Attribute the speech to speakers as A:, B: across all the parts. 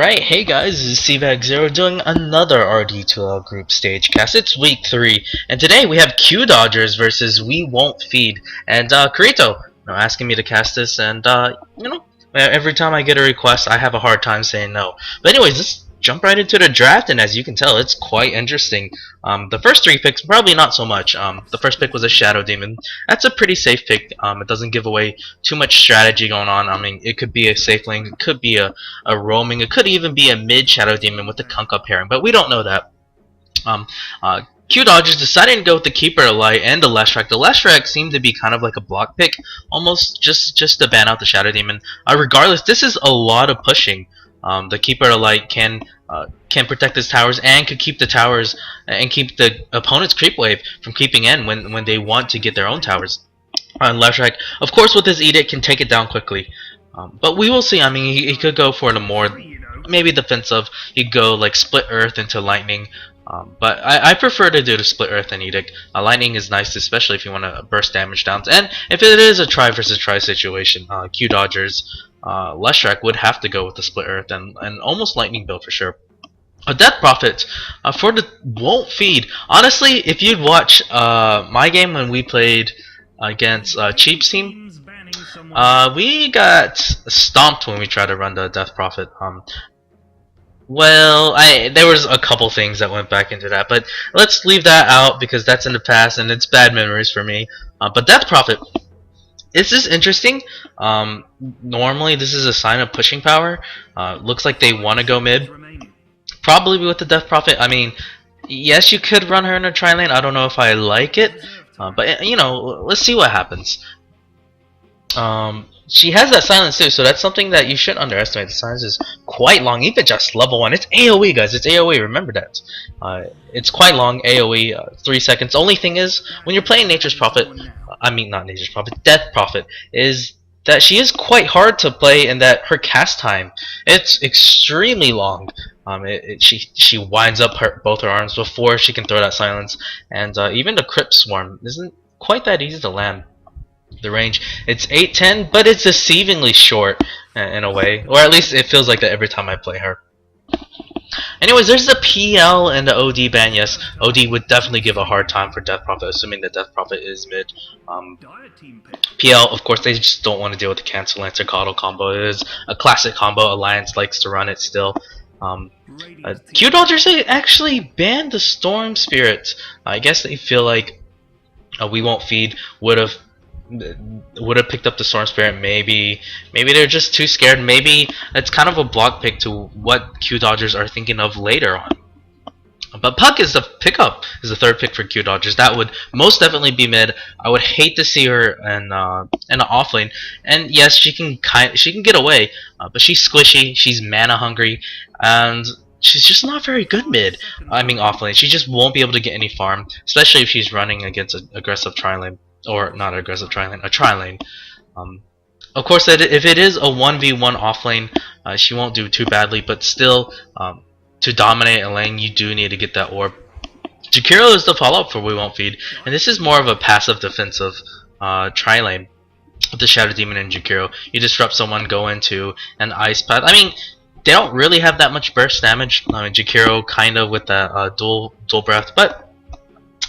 A: Alright, hey guys, this is CVAG0 doing another RD2L group stage cast. It's week 3, and today we have Q Dodgers versus We Won't Feed. And Kirito, asking me to cast this, and every time I get a request, I have a hard time saying no. But anyways, let's jump right into the draft, and as you can tell, it's quite interesting. The first 3 picks, probably not so much. The first pick was a Shadow Demon. That's a pretty safe pick. It doesn't give away too much strategy going on. I mean, it could be a safe lane, it could be a roaming, it could even be a mid Shadow Demon with the Kunkka pairing, but we don't know that. Q Dodgers decided to go with the Keeper Light and the Leshrac. The Leshrac seemed to be kind of like a block pick, almost just to ban out the Shadow Demon. Regardless, this is a lot of pushing. The Keeper Light can protect his towers and could keep the towers and keep the opponent's creep wave from creeping in when they want to get their own towers. Leshrac, of course, with his Edict can take it down quickly. But we will see. I mean, he could go for the more maybe defensive. He could go like Split Earth into Lightning. But I prefer to do the Split Earth and Edict. Lightning is nice, especially if you want to burst damage down. And if it is a try versus try situation, Q Dodgers, Leshrac would have to go with the Split Earth and almost Lightning build for sure. A Death Prophet for the Won't Feed. Honestly, if you'd watch my game when we played against Cheap's team, we got stomped when we tried to run the Death Prophet. Well, there was a couple things that went back into that, but let's leave that out because that's in the past and it's bad memories for me. But Death Prophet, this is interesting. Normally, this is a sign of pushing power. Looks like they want to go mid. Probably with the Death Prophet. I mean, yes, you could run her in a tri lane. I don't know if I like it, but you know, let's see what happens. She has that silence too, so that's something that you shouldn't underestimate. The silence is quite long, even just level 1. It's AoE, guys. It's AoE. Remember that. It's quite long. AoE, 3 seconds. Only thing is, when you're playing Nature's Prophet, I mean not Nature's Prophet, Death Prophet, is that she is quite hard to play, and that her cast time, it's extremely long. She winds up both her arms before she can throw that silence, and even the Crypt Swarm isn't quite that easy to land. The range, it's 8-10, but it's deceivingly short in a way, or at least it feels like that every time I play her. Anyways, there's the PL and the OD ban. Yes, OD would definitely give a hard time for Death Prophet, assuming the Death Prophet is mid. PL, of course, they just don't want to deal with the Cancel Lancer Coddle combo. It is a classic combo. Alliance likes to run it still. Q Dodgers actually banned the Storm Spirit. I guess they feel like We Won't Feed would have picked up the Storm Spirit. Maybe they're just too scared. Maybe it's kind of a block pick to what Q Dodgers are thinking of later on. But Puck is the pickup, is the third pick for Q Dodgers. That would most definitely be mid. I would hate to see her in an off lane. And yes, she can get away, but she's squishy. She's mana hungry, and she's just not very good mid. I mean off lane. She just won't be able to get any farm, especially if she's running against an aggressive tri lane. Or not aggressive tri lane, a tri lane. Of course, if it is a 1v1 off lane, she won't do too badly. But still, to dominate a lane, you do need to get that orb. Jakiro is the follow-up for We Won't Feed, and this is more of a passive defensive tri lane with the Shadow Demon and Jakiro. You disrupt someone, go into an ice path. I mean, they don't really have that much burst damage. Jakiro kind of with that dual breath, but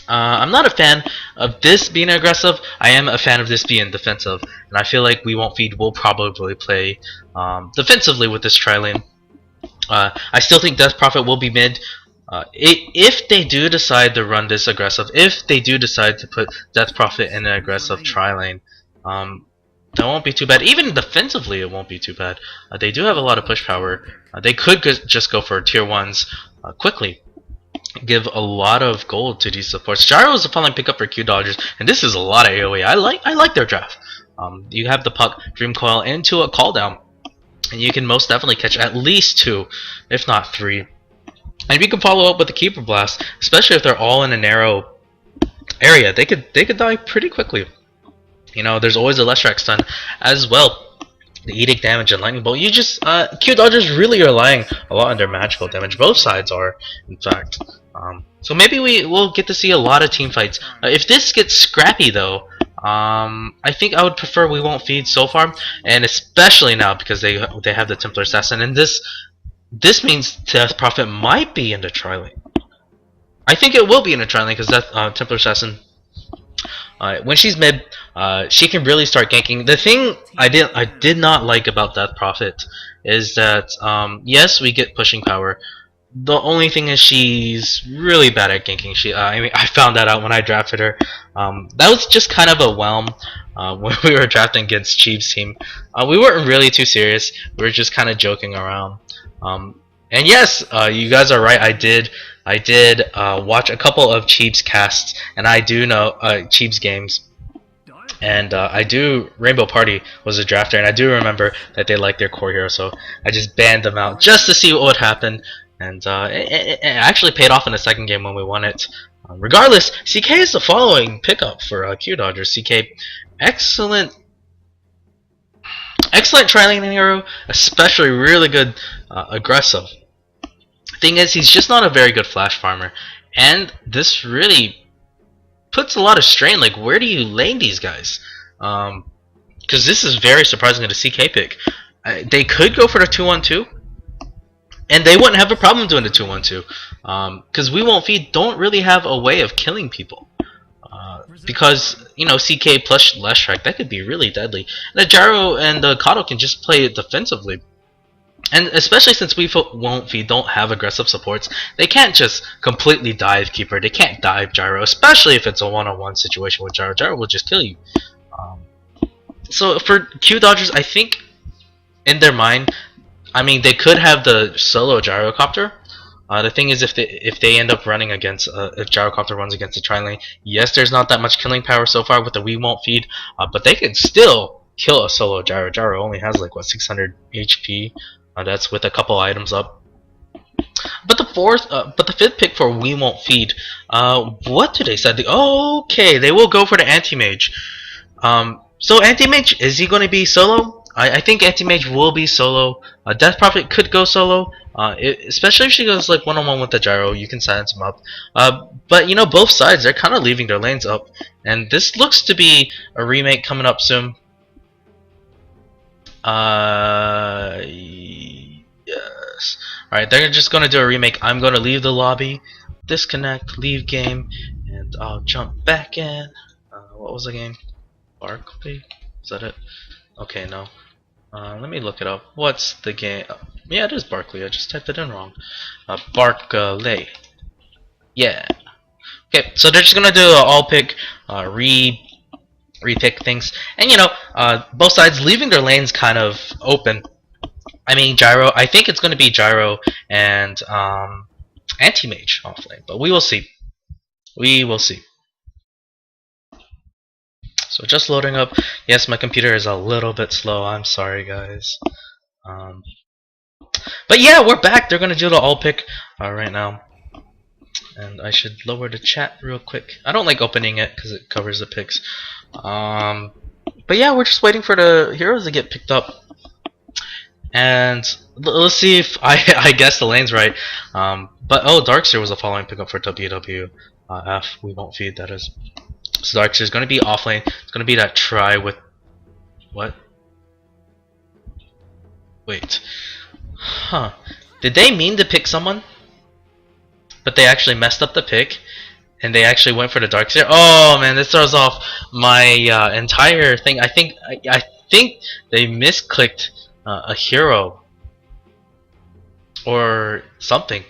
A: I'm not a fan of this being aggressive. I am a fan of this being defensive, and I feel like We Won't Feed will probably play defensively with this tri lane. I still think Death Prophet will be mid. If they do decide to run this aggressive, if they do decide to put Death Prophet in an aggressive tri lane, that won't be too bad. Even defensively, it won't be too bad. They do have a lot of push power. They could just go for tier 1s quickly. Give a lot of gold to these supports. Gyro is the following pickup for Q Dodgers, and this is a lot of AoE. I like their draft. You have the Puck, Dream Coil into a call down, and you can most definitely catch at least 2, if not 3. And you can follow up with the Keeper Blast, especially if they're all in a narrow area. They could die pretty quickly. You know, there's always a Leshrac stun as well. The Edict damage and Lightning Bolt. You just Q Dodgers really are relying a lot on their magical damage. Both sides are, in fact. So maybe we'll get to see a lot of team fights. If this gets scrappy though, I think I would prefer We Won't Feed so far, and especially now because they have the Templar Assassin, and this This means Death Prophet might be in the tri-lane. I think it will be in the tri-lane because that Templar Assassin, when she's mid, she can really start ganking. The thing I did not like about Death Prophet is that yes, we get pushing power. The only thing is she's really bad at ganking. I mean, I found that out when I drafted her. That was just kind of a whelm when we were drafting against Chief's team. We weren't really too serious. We were just kind of joking around. And yes, you guys are right. I did watch a couple of Chief's casts, and I do know Chief's games. And I do. Rainbow Party was a drafter, and I do remember that they liked their core hero, so I just banned them out just to see what would happen. And it actually paid off in the second game when we won it. Regardless, CK is the following pickup for Q Dodgers. CK, excellent tri-lane hero, especially really good aggressive. Thing is, he's just not a very good flash farmer, and this really puts a lot of strain. Like, where do you lane these guys? Because this is very surprising at a CK pick. They could go for the 2-1-2. And they wouldn't have a problem doing the 2-1-2, because We Won't Feed don't really have a way of killing people. Because, you know, CK plus Leshrac, that could be really deadly. And the Gyro and the Kato can just play it defensively. And especially since We Won't Feed don't have aggressive supports, they can't just completely dive Keeper. They can't dive Gyro, especially if it's a one-on-one situation with Gyro. Gyro will just kill you. So for Q Dodgers, I think in their mind, I mean, they could have the solo gyrocopter. The thing is, if they end up running against, if gyrocopter runs against the tri-lane, yes, there's not that much killing power so far with the We Won't Feed, but they can still kill a solo gyro. Gyro only has like what 600 HP. That's with a couple items up. But the fifth pick for We Won't Feed. What do they say? Okay, they will go for the anti-mage. So anti-mage, is he going to be solo? I think Anti-Mage will be solo. Death Prophet could go solo, especially if she goes like one-on-one with the Gyro. You can silence him up. But you know, both sides, they're kind of leaving their lanes up, and this looks to be a remake coming up soon. Yes. Alright, they're just gonna do a remake. I'm gonna leave the lobby, disconnect, leave game, and I'll jump back in. What was the game? Barkley? Is that it? Okay, no. Let me look it up. What's the game? Yeah, it is Barkley. I just typed it in wrong. Barkley. Yeah. Okay, so they're just gonna do an all pick, repick things, and you know, both sides leaving their lanes kind of open. I mean, Gyro. I think it's gonna be Gyro and Anti-Mage off lane, but we will see. We will see. So just loading up. Yes, my computer is a little bit slow. I'm sorry, guys. But yeah, we're back. They're gonna do the all pick right now, and I should lower the chat real quick. I don't like opening it because it covers the picks. But yeah, we're just waiting for the heroes to get picked up, and let's see if I guess the lane's right. But oh, Darkseer was a following pickup for WWF. We Won't Feed, that is. So Darkseer is going to be offlane. It's going to be that try with what? Wait, huh? Did they mean to pick someone, but they actually messed up the pick, and they actually went for the Darkseer? Oh man, this throws off my entire thing. I think they misclicked a hero or something.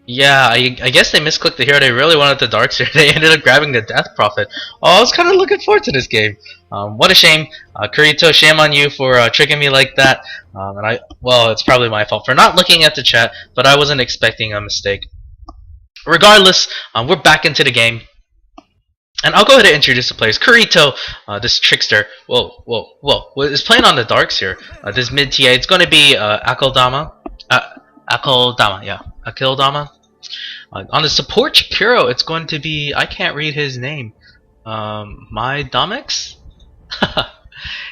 A: Yeah, I guess they misclicked the hero. They really wanted the Darkseer. They ended up grabbing the Death Prophet. Oh, I was kind of looking forward to this game. What a shame. Kurito, shame on you for tricking me like that. Well, it's probably my fault for not looking at the chat, but I wasn't expecting a mistake. Regardless, we're back into the game. And I'll go ahead and introduce the players. Kurito, this trickster, is playing on the Darkseer. This mid TA, it's going to be Akildama. Akildama. On the support Shapiro, it's going to be, I can't read his name, My Domex?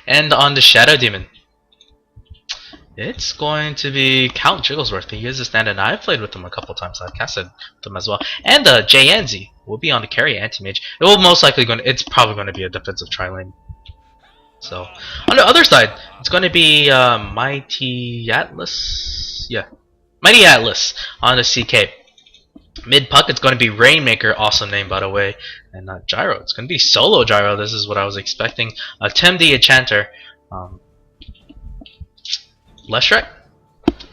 A: And on the Shadow Demon, it's going to be Count Jigglesworth. He is a stand-in. I've played with him a couple times. I've casted with him as well. And Jayanzi will be on the carry anti-mage. It will most likely it's probably going to be a defensive tri-lane. So on the other side, it's going to be Mighty Atlas. Yeah, Mighty Atlas on the CK. Mid puck, it's going to be Rainmaker, awesome name by the way, and Gyro. It's going to be solo Gyro. This is what I was expecting. Tim the Enchanter. Leshrac,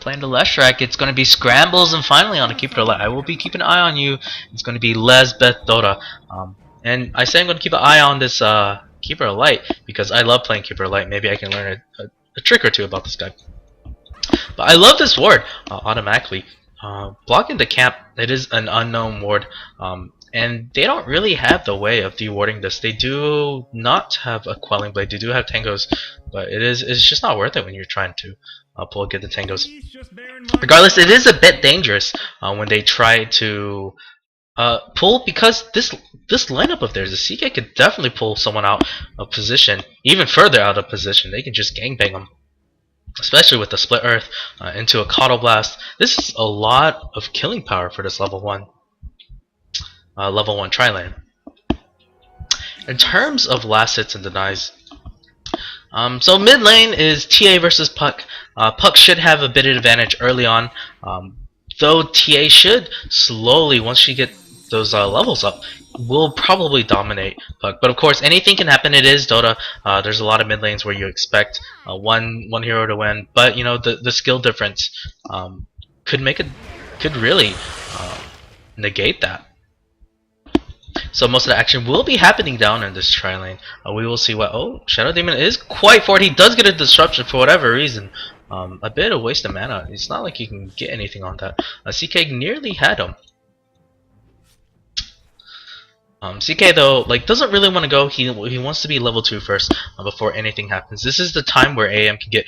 A: playing the Leshrac. It's going to be Scrambles, and finally on a Keeper Alive. I will be keeping an eye on you. It's going to be Lesbeth Dota. And I say I'm going to keep an eye on this Keeper Alive because I love playing Keeper Alive. Maybe I can learn a trick or two about this guy. But I love this ward automatically. Blocking the camp, it is an unknown ward, and they don't really have the way of dewarding this. They do not have a Quelling Blade. They do have Tangos, but it's just not worth it when you're trying to get the Tangos. Regardless, it is a bit dangerous when they try to pull, because this lineup of theirs, the CK could definitely pull someone out of position, even further out of position. They can just gangbang them. Especially with the Split Earth into a Coddle Blast. This is a lot of killing power for this level 1 tri-lane. In terms of last hits and denies, so mid lane is TA versus Puck. Puck should have a bit of advantage early on, though TA should slowly, once she get those levels up, will probably dominate Puck. But of course, anything can happen. It is Dota. There's a lot of mid lanes where you expect one hero to win, but you know the skill difference could really negate that. So most of the action will be happening down in this tri lane. We will see what. Oh, Shadow Demon is quite forward. He does get a disruption for whatever reason. A bit of waste of mana. It's not like you can get anything on that. CK nearly had him. CK though, like, doesn't really want to go. He wants to be level 2 first before anything happens. This is the time where AM can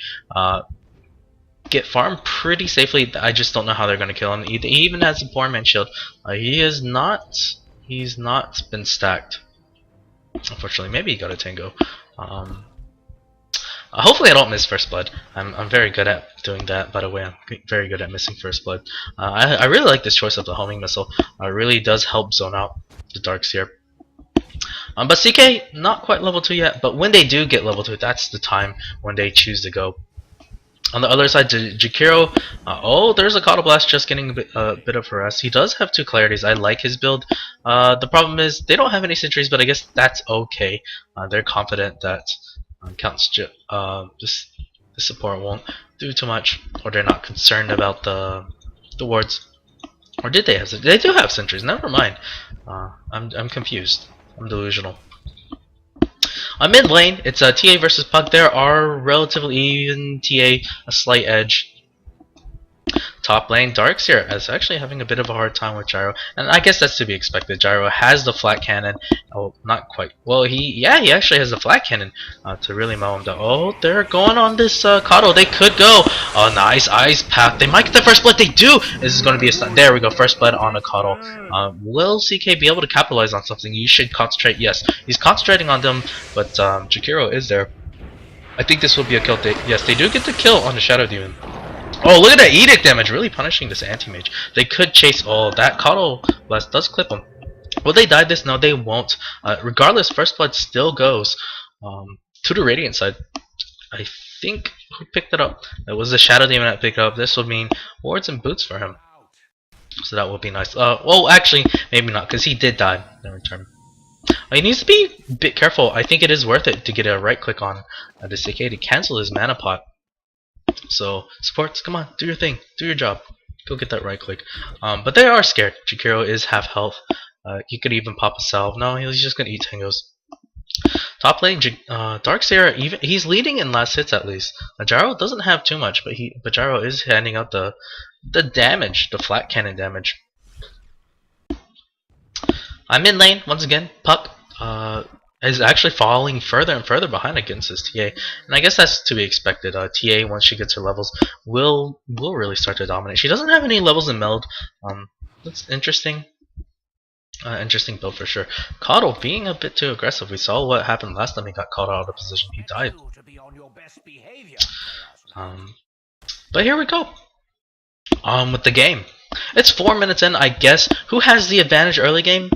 A: get farmed pretty safely. I just don't know how they're going to kill him. He even has a poor man shield. He's not been stacked. Unfortunately, maybe he got a Tango. Hopefully I don't miss First Blood. I'm very good at doing that, by the way. I'm very good at missing First Blood. I really like this choice of the homing missile. It really does help zone out the Darks here. But CK, not quite level 2 yet, but when they do get level 2, that's the time when they choose to go. On the other side, Jakiro, oh, there's a Coddle Blast just getting a bit of harass. He does have 2 clarities. I like his build. The problem is they don't have any sentries, but I guess that's okay. They're confident that this support won't do too much, or they're not concerned about the wards. Or did they have sentries? They do have sentries. Never mind. I'm confused. I'm delusional. On mid lane, it's TA versus Puck. There are relatively even. TA a slight edge. Top lane, Darkseer is actually having a bit of a hard time with Gyro, and I guess that's to be expected. Gyro has the flat cannon. Oh, not quite. Well, he actually has the flat cannon to really mow him down. Oh, they're going on this Coddle. They could go. Oh, nice Ice Path. They might get the first blood. They do. This is going to be a stun. There we go. First blood on a Coddle. Will CK be able to capitalize on something? You should concentrate. Yes, he's concentrating on them, but Jakiro is there. I think this will be a kill. Yes, they do get the kill on the Shadow Demon. Oh, look at that Edict damage, really punishing this anti-mage. They could chase. Oh, that Coddle Blast does clip them. Will they die this? No, they won't. Regardless, First Blood still goes to the Radiant side. I think who picked it up? It was the Shadow Demon that picked it up. This would mean wards and boots for him. So that would be nice. Well, actually, maybe not, because he did die in return. He needs to be a bit careful. I think it is worth it to get a right click on the CK to cancel his mana pot. So, supports, come on, do your thing, do your job. Go get that right click. But they are scared. Jakiro is half health. He could even pop a salve. No, he's just gonna eat Tangos. Top lane, Darkseer, he's leading in last hits at least. Gyro doesn't have too much, but Gyro is handing out the damage, the flat cannon damage. I'm in lane once again. Puck is actually falling further and further behind against his TA, and I guess that's to be expected. TA, once she gets her levels, will really start to dominate. She doesn't have any levels in meld. That's interesting. Interesting build for sure. Coddle being a bit too aggressive. We saw what happened last time he got caught out of position. He died. But here we go. With the game, it's 4 minutes in. I guess who has the advantage early game?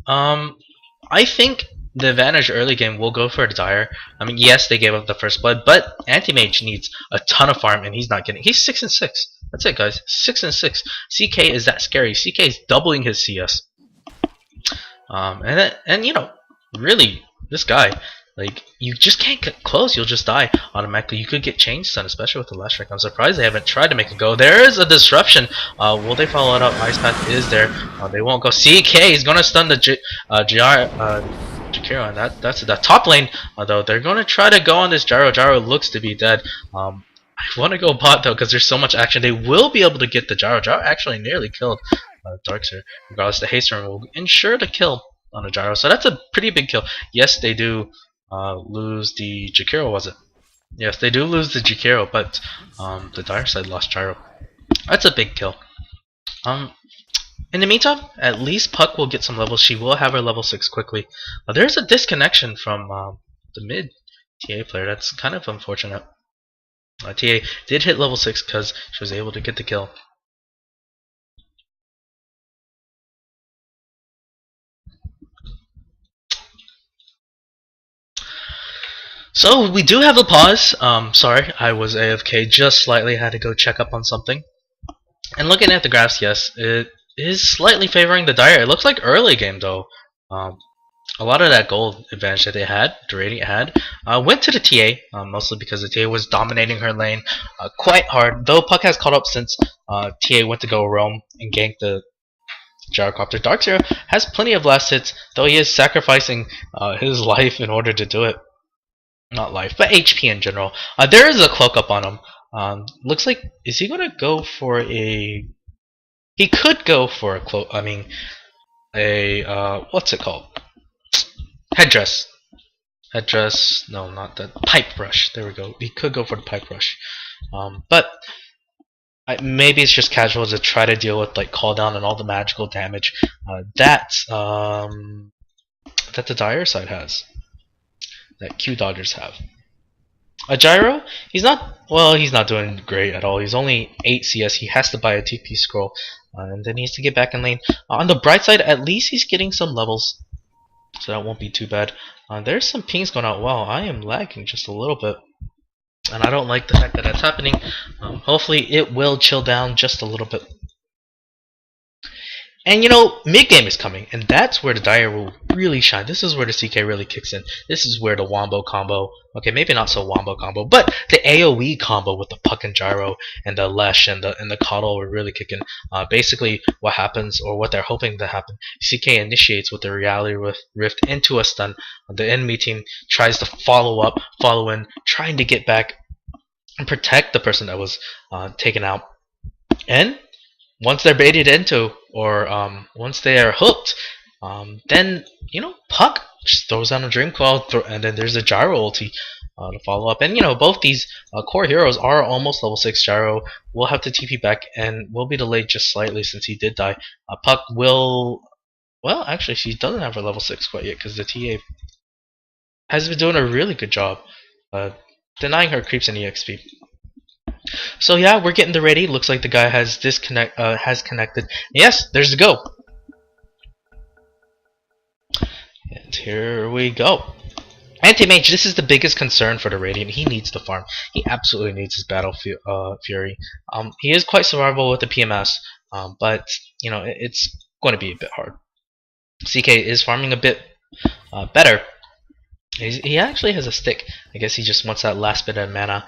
A: I think the advantage early game will go for a Dire. I mean, yes, they gave up the first blood, but Anti-Mage needs a ton of farm, and he's not getting. He's 6-6. That's it, guys. 6-6. CK is that scary. CK is doubling his CS. And you know, really, this guy, like, you just can't get close. You'll just die automatically. You could get chain stun, especially with the last strike. I'm surprised they haven't tried to make it go. There is a disruption. Will they follow it up? Ice Path is there. They won't go. CK is gonna stun the Jakiro, and that's the top lane. Though they're gonna try to go on this Gyro. Gyro looks to be dead. I want to go bot though because there's so much action. They will be able to get the Gyro. Gyro actually nearly killed Darkseer. Regardless, the haste run will ensure the kill on a Gyro. So that's a pretty big kill. Yes, they do lose the Jakiro, was it? Yes, they do lose the Jakiro, but the Dire side lost Gyro. That's a big kill. In the meantime, at least Puck will get some levels. She will have her level 6 quickly. There's a disconnection from the mid TA player. That's kind of unfortunate. TA did hit level 6 because she was able to get the kill. So we do have a pause. Sorry, I was AFK just slightly. Had to go check up on something. And looking at the graphs, yes, it is slightly favoring the Dire. It looks like early game though. A lot of that gold advantage that they had, the Radiant had, went to the TA, mostly because the TA was dominating her lane quite hard. Though Puck has caught up since TA went to go roam and gank the Gyrocopter. Darkseer has plenty of last hits, though he is sacrificing his life in order to do it. Not life, but HP in general. There is a cloak up on him. Looks like, is he gonna go for a? He could go for a cloak. I mean, what's it called? Headdress. Headdress. No, not that. Pipe brush. There we go. He could go for the pipe brush. But maybe it's just casual to try to deal with like cooldown and all the magical damage that the Dire side has. That Q Dodgers have. A Gyro, he's not doing great at all. He's only 8 CS. He has to buy a TP scroll, and then he needs to get back in lane. On the bright side, at least he's getting some levels, so that won't be too bad. There's some pings going out. Wow, I am lagging just a little bit, and I don't like the fact that that's happening. Hopefully, it will chill down just a little bit. And you know, mid game is coming, and that's where the Dire will really shine. This is where the CK really kicks in. This is where the Wombo combo, okay, maybe not so Wombo combo, but the AoE combo with the Puck and Gyro and the Lesh and the Coddle will really kick in. Basically, what happens, or what they're hoping to happen, CK initiates with the Reality Rift into a stun. The enemy team tries to follow in, trying to get back and protect the person that was taken out. And once they're baited into, or once they are hooked, then, you know, Puck just throws down a Dream Coil, and then there's a Gyro ulti to follow up. And, you know, both these core heroes are almost level 6. Gyro will have to TP back and will be delayed just slightly since he did die. Puck will... Well, actually, she doesn't have her level 6 quite yet because the TA has been doing a really good job denying her creeps and EXP. So yeah, we're getting the ready. Looks like the guy has connected. Yes, there's the go. And here we go. Anti-Mage, this is the biggest concern for the Radiant. He needs the farm. He absolutely needs his Battle Fury. He is quite survivable with the PMS, but you know, it's going to be a bit hard. CK is farming a bit better. He actually has a stick. I guess he just wants that last bit of mana.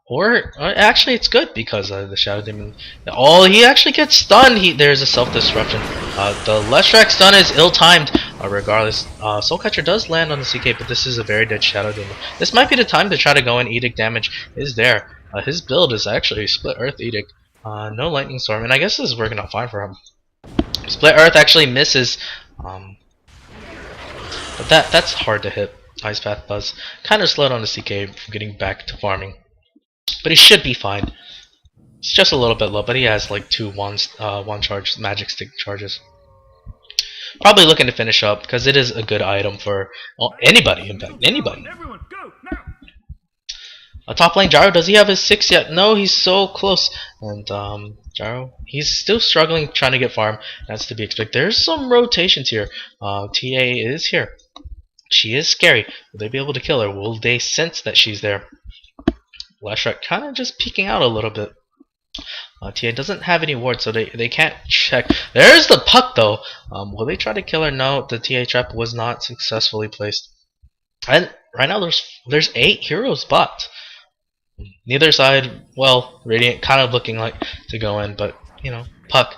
A: Or actually, it's good because the Shadow Demon. Oh, he actually gets stunned. There's a self-disruption. The Leshrac stun is ill-timed. Regardless, Soulcatcher does land on the CK, but this is a very dead Shadow Demon. This might be the time to try to go in. Edict damage is there. His build is actually Split Earth Edict. No Lightning Storm, and I guess this is working out fine for him. Split Earth actually misses. But that's hard to hit. Ice Path Buzz kind of slowed on the CK from getting back to farming, but he should be fine. It's just a little bit low, but he has like 2 one charge magic stick charges. Probably looking to finish up because it is a good item for anybody. In fact, anybody. A top lane Gyro, does he have his 6 yet? No, he's so close. And Gyro, he's still struggling trying to get farm. That's to be expected. There's some rotations here. TA is here. She is scary. Will they be able to kill her? Will they sense that she's there? Lashrak kind of just peeking out a little bit. TA doesn't have any wards, so they can't check. There's the puck, though. Will they try to kill her? No, the TA trap was not successfully placed. And right now there's 8 heroes bot. Neither side, well, Radiant kind of looking like to go in, but you know, puck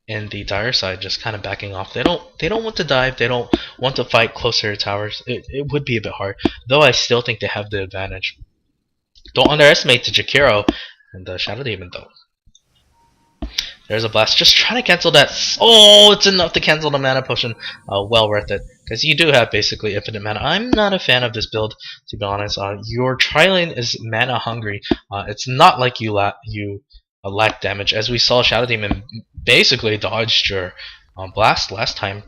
A: and the dire side just kind of backing off. They don't want to dive. They don't want to fight closer to towers. It would be a bit hard, though. I still think they have the advantage. Don't underestimate the Jakiro and the Shadow Demon, though. There's a blast. Just trying to cancel that. Oh, it's enough to cancel the mana potion. Well worth it, because you do have basically infinite mana. I'm not a fan of this build, to be honest. Your Trilane is mana hungry. It's not like you lack damage, as we saw Shadow Demon basically dodged your blast last time.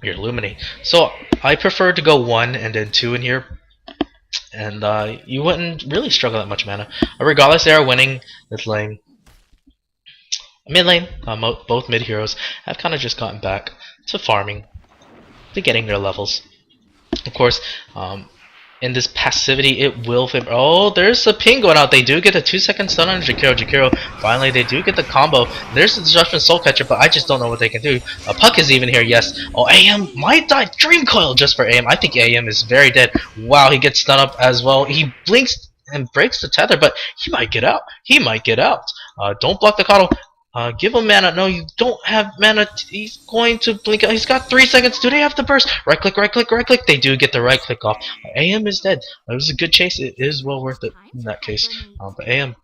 A: Your Illuminate. So I prefer to go 1 and then 2 in here, and you wouldn't really struggle that much mana. Regardless, they are winning this lane. Mid lane, both mid heroes have kind of just gotten back to farming, to getting their levels. Of course, in this passivity, it will favor. Oh, there's a ping going out. They do get a 2-second stun on Jakiro. Jakiro, finally, they do get the combo. There's the Disruption Soul Catcher, but I just don't know what they can do. Puck is even here, yes. Oh, AM might die. Dream Coil just for AM. I think AM is very dead. Wow, he gets stun up as well. He blinks and breaks the tether, but he might get out. He might get out. Don't block the coddle. Give him mana. No, you don't have mana. He's going to blink out. He's got 3 seconds. Do they have the burst? Right click, right click, right click. They do get the right click off. AM is dead. It was a good chase. It is well worth it in that case. But AM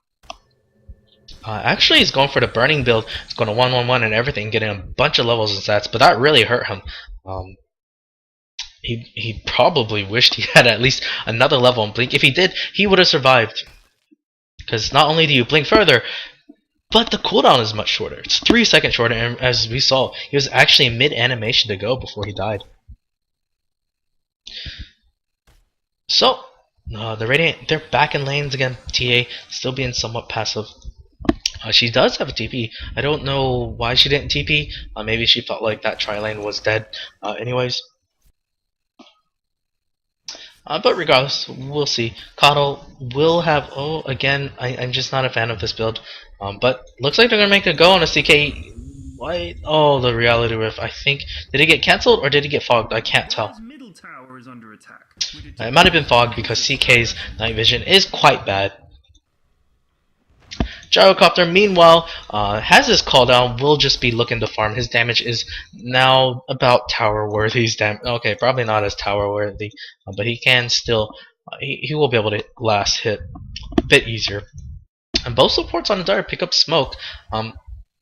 A: actually is going for the burning build. It's going to 1-1-1 and everything, getting a bunch of levels and stats. But that really hurt him. He probably wished he had at least another level in blink. If he did, he would have survived. Because not only do you blink further, but the cooldown is much shorter. It's 3 seconds shorter, and as we saw, he was actually mid-animation to go before he died. So, the Radiant, they're back in lanes again. TA still being somewhat passive. She does have a TP. I don't know why she didn't TP. Maybe she felt like that tri-lane was dead. Anyways. But regardless, we'll see. Coddle will have... Oh, again, I'm just not a fan of this build. But looks like they're going to make a go on a CK. Why? Oh, the Reality Rift. I think... Did it get cancelled or did it get fogged? I can't tell. It might have been fogged because CK's night vision is quite bad. Gyrocopter, meanwhile, has his cooldown, will just be looking to farm. His damage is now about tower-worthy. Okay, probably not as tower-worthy, but he can still... he will be able to last hit a bit easier. And both supports on the Dire pick up smoke.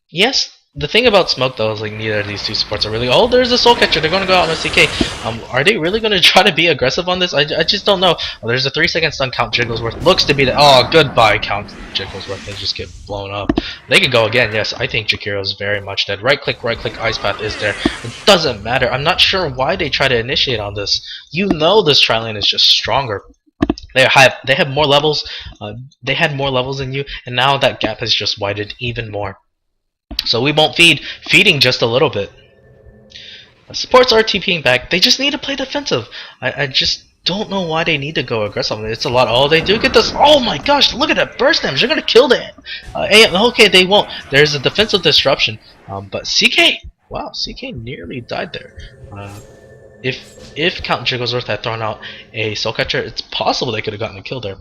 A: Yes, the thing about smoke, though, is like neither of these two supports are really... Oh, there's a Soul Catcher. They're going to go out on a CK. Are they really going to try to be aggressive on this? I just don't know. There's a 3-second stun. Count Jigglesworth looks to be the... Oh, goodbye, Count Jigglesworth. They just get blown up. They could go again. Yes, I think Jakiro is very much dead. Right click, Ice Path is there. It doesn't matter. I'm not sure why they try to initiate on this. You know this tri-lane is just stronger. They have more levels. They had more levels than you, and now that gap has just widened even more. So we won't feed. Feeding just a little bit. Supports are TPing back. They just need to play defensive. I just don't know why they need to go aggressive. It's a lot. Oh, they do get this. Oh my gosh, look at that burst damage. They're going to kill the AM. Okay, they won't. There's a defensive disruption. But CK, wow, CK nearly died there. If Count Jigglesworth had thrown out a Soul Catcher, it's possible they could have gotten a kill there.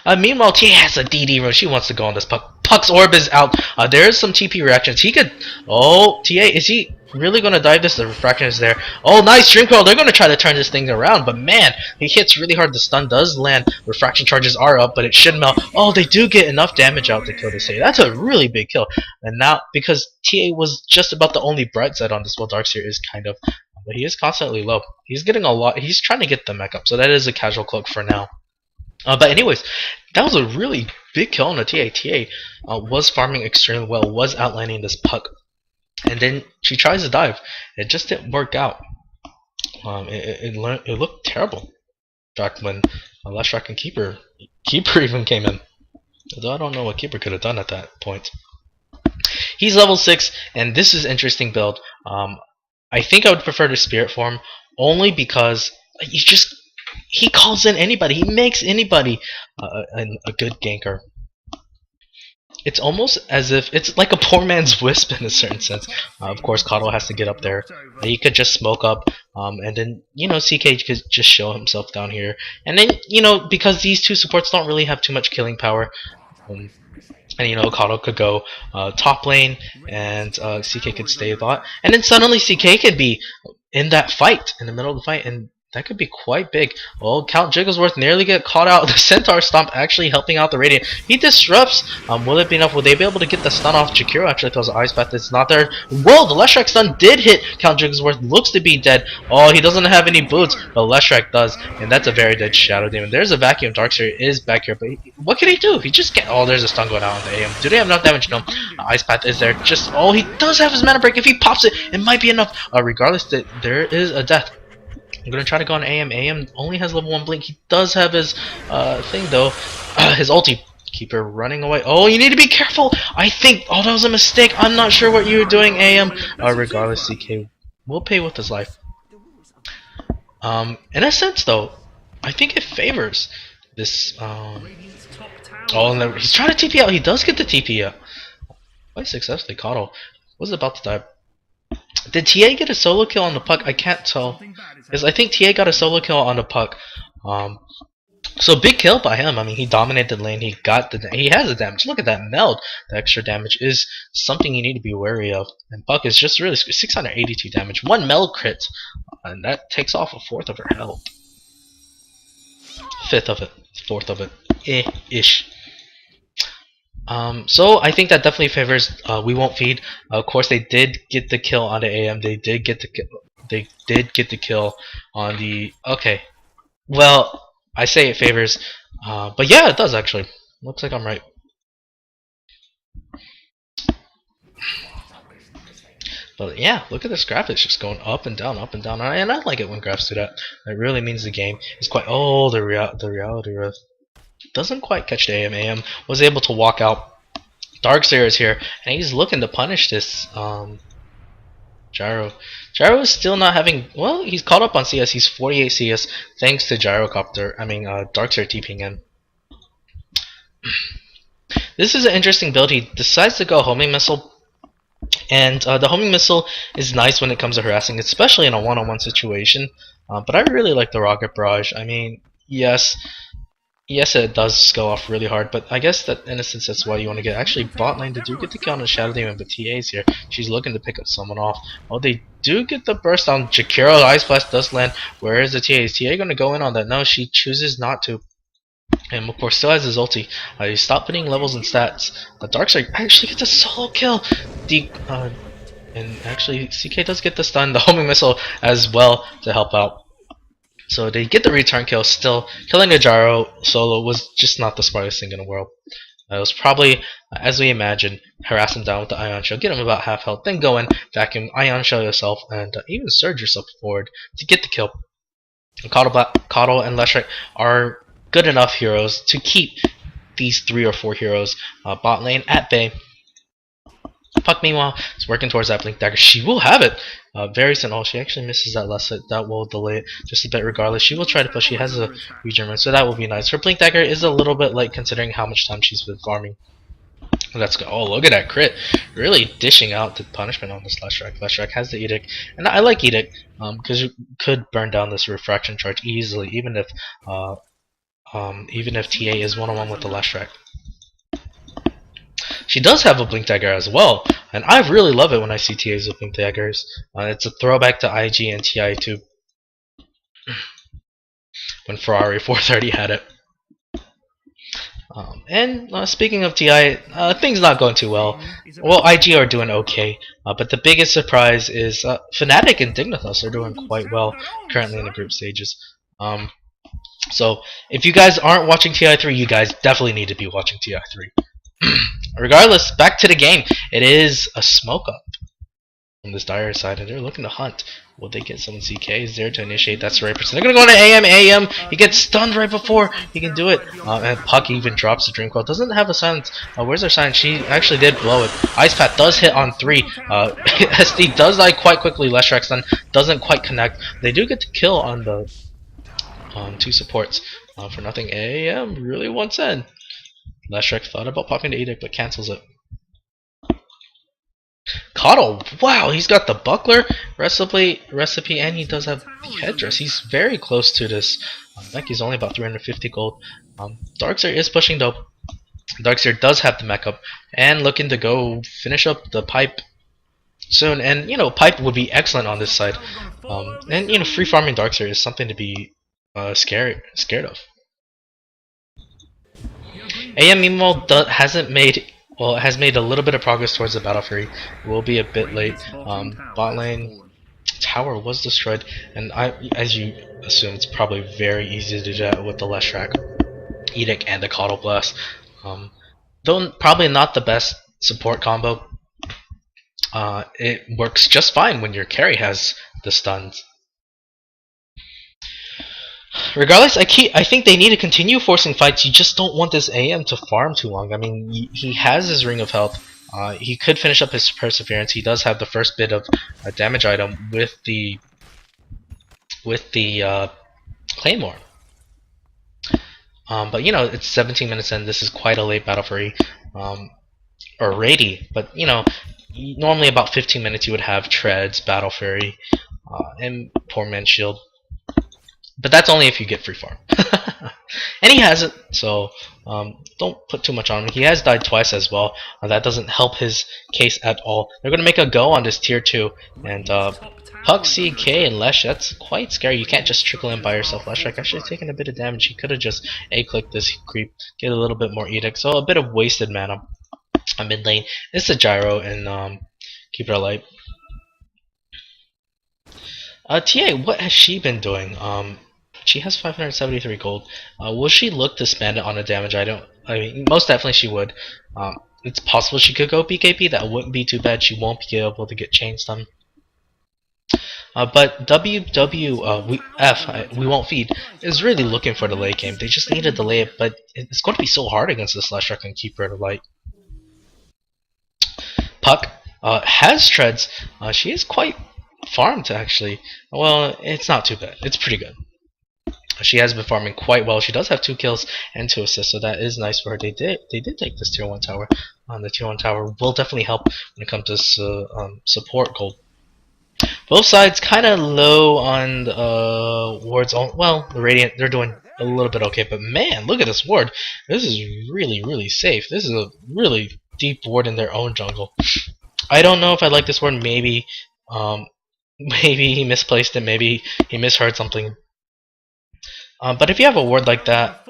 A: Meanwhile, TA has a DD rune. She wants to go on this puck. Puck's orb is out. There is some TP reactions. He could... Oh, TA, is he really going to dive this? The refraction is there. Oh, nice Dream Coil. They're going to try to turn this thing around. But man, he hits really hard. The stun does land. Refraction charges are up, but it should melt. Oh, they do get enough damage out to kill this TA. That's a really big kill. And now, because TA was just about the only bright side on this, well, Darkseer is kind of... But he is constantly low. He's getting a lot... He's trying to get the mech up. So that is a casual cloak for now. But anyways, that was a really big kill on the TA. TA was farming extremely well, was outlining this puck. And then she tries to dive. It just didn't work out. It looked terrible. In fact, when Lashrak and Keeper even came in. Although I don't know what Keeper could have done at that point. He's level 6, and this is interesting build. I think I would prefer the Spirit form only because he calls in anybody. He makes anybody a good ganker. It's almost as if it's like a poor man's wisp in a certain sense. Of course, Kato has to get up there. He could just smoke up, and then CK could just show himself down here. And then because these two supports don't really have too much killing power, and Kato could go top lane, and CK could stay a lot, and then suddenly CK could be in that fight, in the middle of the fight, and that could be quite big. Oh, Count Jigglesworth nearly get caught out. The Centaur Stomp actually helping out the Radiant. He disrupts. Will it be enough? Will they be able to get the stun off? Jakiro actually throws the Ice Path. It's not there. Whoa, the Leshrac stun did hit Count Jigglesworth. Looks to be dead. Oh, he doesn't have any boots, but Leshrac does. And that's a very dead Shadow Demon. There's a Vacuum. Darkseer is back here, but what can he do? He just can't. Oh, there's a stun going out on the AM. Do they have enough damage? No. Ice Path is there. Oh, he does have his Mana Break. If he pops it, it might be enough. Regardless, there is a death. I'm gonna try to go on AM. AM only has level 1 blink. He does have his thing though. His ulti. Keep her running away. Oh, you need to be careful. I think. Oh, that was a mistake. I'm not sure what you were doing, AM. Regardless, CK will pay with his life. In a sense though, I think it favors this. Oh, and he's trying to TP out. He does get the TP out. Quite successfully. Kato was about to die. Did TA get a solo kill on the puck? I can't tell. Because I think TA got a solo kill on the puck. So big kill by him. I mean, he dominated the lane. He has the damage. Look at that meld. The extra damage is something you need to be wary of. And puck is just really 682 damage. 1 meld crit. And that takes off a fourth of her health. Fifth of it. Fourth of it. Ish. So I think that definitely favors We Won't Feed. Of course, they did get the kill on the AM. They did get the kill on the. Okay, well, I say it favors, but yeah, it does actually. Looks like I'm right. But yeah, look at this graph. It's just going up and down, and I like it when graphs do that. It really means the game is quite. Oh, the reality rift doesn't quite catch the AM. AM was able to walk out. Darkseer is here, and he's looking to punish this Gyro. Gyro is still not having. Well, he's caught up on CS. He's 48 CS thanks to Gyrocopter. Darkseer TPing in. This is an interesting build. He decides to go homing missile, and the homing missile is nice when it comes to harassing, especially in a one-on-one situation. But I really like the rocket barrage. I mean, yes, it does go off really hard, but I guess that in a sense that's why you want to get. Actually, bot lane, they do get the kill on the Shadow Demon, but TA's here. She's looking to pick up someone off. Oh, they do get the burst on Jakiro. Ice Blast does land. Where is the TA? Is TA going to go in on that? No, she chooses not to. And of course, still has his ulti. He stopped putting levels and stats. The Darkseid actually gets a solo kill. And actually, CK does get the stun, the homing missile as well to help out. So they get the return kill. Still, killing the Gyro solo was just not the smartest thing in the world. It was probably, as we imagined, harass him down with the Ion Shell, get him about half health, then go in, vacuum, Ion Shell yourself, and even surge yourself forward to get the kill. And Kato and Leshrac are good enough heroes to keep these 3 or 4 heroes bot lane at bay. Puck, meanwhile, is working towards that Blink Dagger. She will have it. Very soon. Oh, she actually misses that last hit. That will delay it just a bit regardless. She will try to push. She has a regen run, so that will be nice. Her Blink Dagger is a little bit late considering how much time she's been farming. Let's go. Oh, look at that crit. Really dishing out the punishment on this Leshrac. Leshrac has the Edict. And I like Edict because you could burn down this refraction charge easily, even if TA is one-on-one with the Leshrac. She does have a Blink Dagger as well, and I really love it when I see TAs with Blink Daggers. It's a throwback to IG and TI too, when Ferrari 430 had it. Speaking of TI, things not going too well. Well, IG are doing okay, but the biggest surprise is Fnatic and Dignitas are doing quite well currently in the group stages. So if you guys aren't watching TI3, you guys definitely need to be watching TI3. Regardless, back to the game. It is a smoke up. from this dire side, and they're looking to hunt. Will they get someone? CK is there to initiate that spray person. They're gonna go to AM. AM. He gets stunned right before he can do it. And Puck even drops the Dream Coil. Doesn't have a silence. Where's their silence? She actually did blow it. Ice Path does hit on 3. SD does die quite quickly. Leshrac stun doesn't quite connect. They do get to kill on the 2 supports. For nothing, AM really wants in. Leshrac thought about popping the Edict, but cancels it. Coddle, wow, he's got the buckler recipe, and he does have the headdress. He's very close to this. I think he's only about 350 gold. Darkseer is pushing though. Darkseer does have the mech up and looking to go finish up the pipe soon. And pipe would be excellent on this side. And free farming Darkseer is something to be scared of. AM meanwhile hasn't made. Well, it has made a little bit of progress towards the Battle Fury. It will be a bit late. Bot lane tower was destroyed, and as you assume, it's probably very easy to do that with the Leshrac Edict and the Coddle Blast. Though probably not the best support combo. It works just fine when your carry has the stuns. Regardless, I think they need to continue forcing fights. You just don't want this AM to farm too long. I mean, he has his Ring of Health. He could finish up his Perseverance. He does have the first bit of a damage item with the Claymore. But it's 17 minutes in. This is quite a late battle for or Rady. But normally about 15 minutes you would have Treads, Battle Fury, and Poor Man's Shield. But that's only if you get free farm. And he has it, so don't put too much on him. He has died twice as well. That doesn't help his case at all. They're going to make a go on this tier 2. And Puck, CK, and Lesh, that's quite scary. You can't just trickle in by yourself. Leshrac actually taking a bit of damage. He could have just A-clicked this creep, get a little bit more Edict. So a bit of wasted mana on mid lane. It's a Gyro, and keep it alight. TA, what has she been doing? She has 573 gold. Will she look to spend it on a damage item? I mean, most definitely she would. It's possible she could go BKB. That wouldn't be too bad. She won't be able to get chain stun. But WWF, we won't feed, is really looking for the late game. They just need to delay it, but it's going to be so hard against this Leshrac and keep her alight. Puck has Treads. She is quite farmed actually. Well, it's not too bad. It's pretty good. She has been farming quite well. She does have 2 kills and 2 assists, so that is nice for her. They did take this tier 1 tower. The tier 1 tower will definitely help when it comes to support gold. Both sides kind of low on the wards. Well, the Radiant, they're doing a little bit okay, but man, look at this ward. This is really, really safe. This is a really deep ward in their own jungle. I don't know if I like this ward. Maybe he misplaced it. Maybe he misheard something. But if you have a ward like that,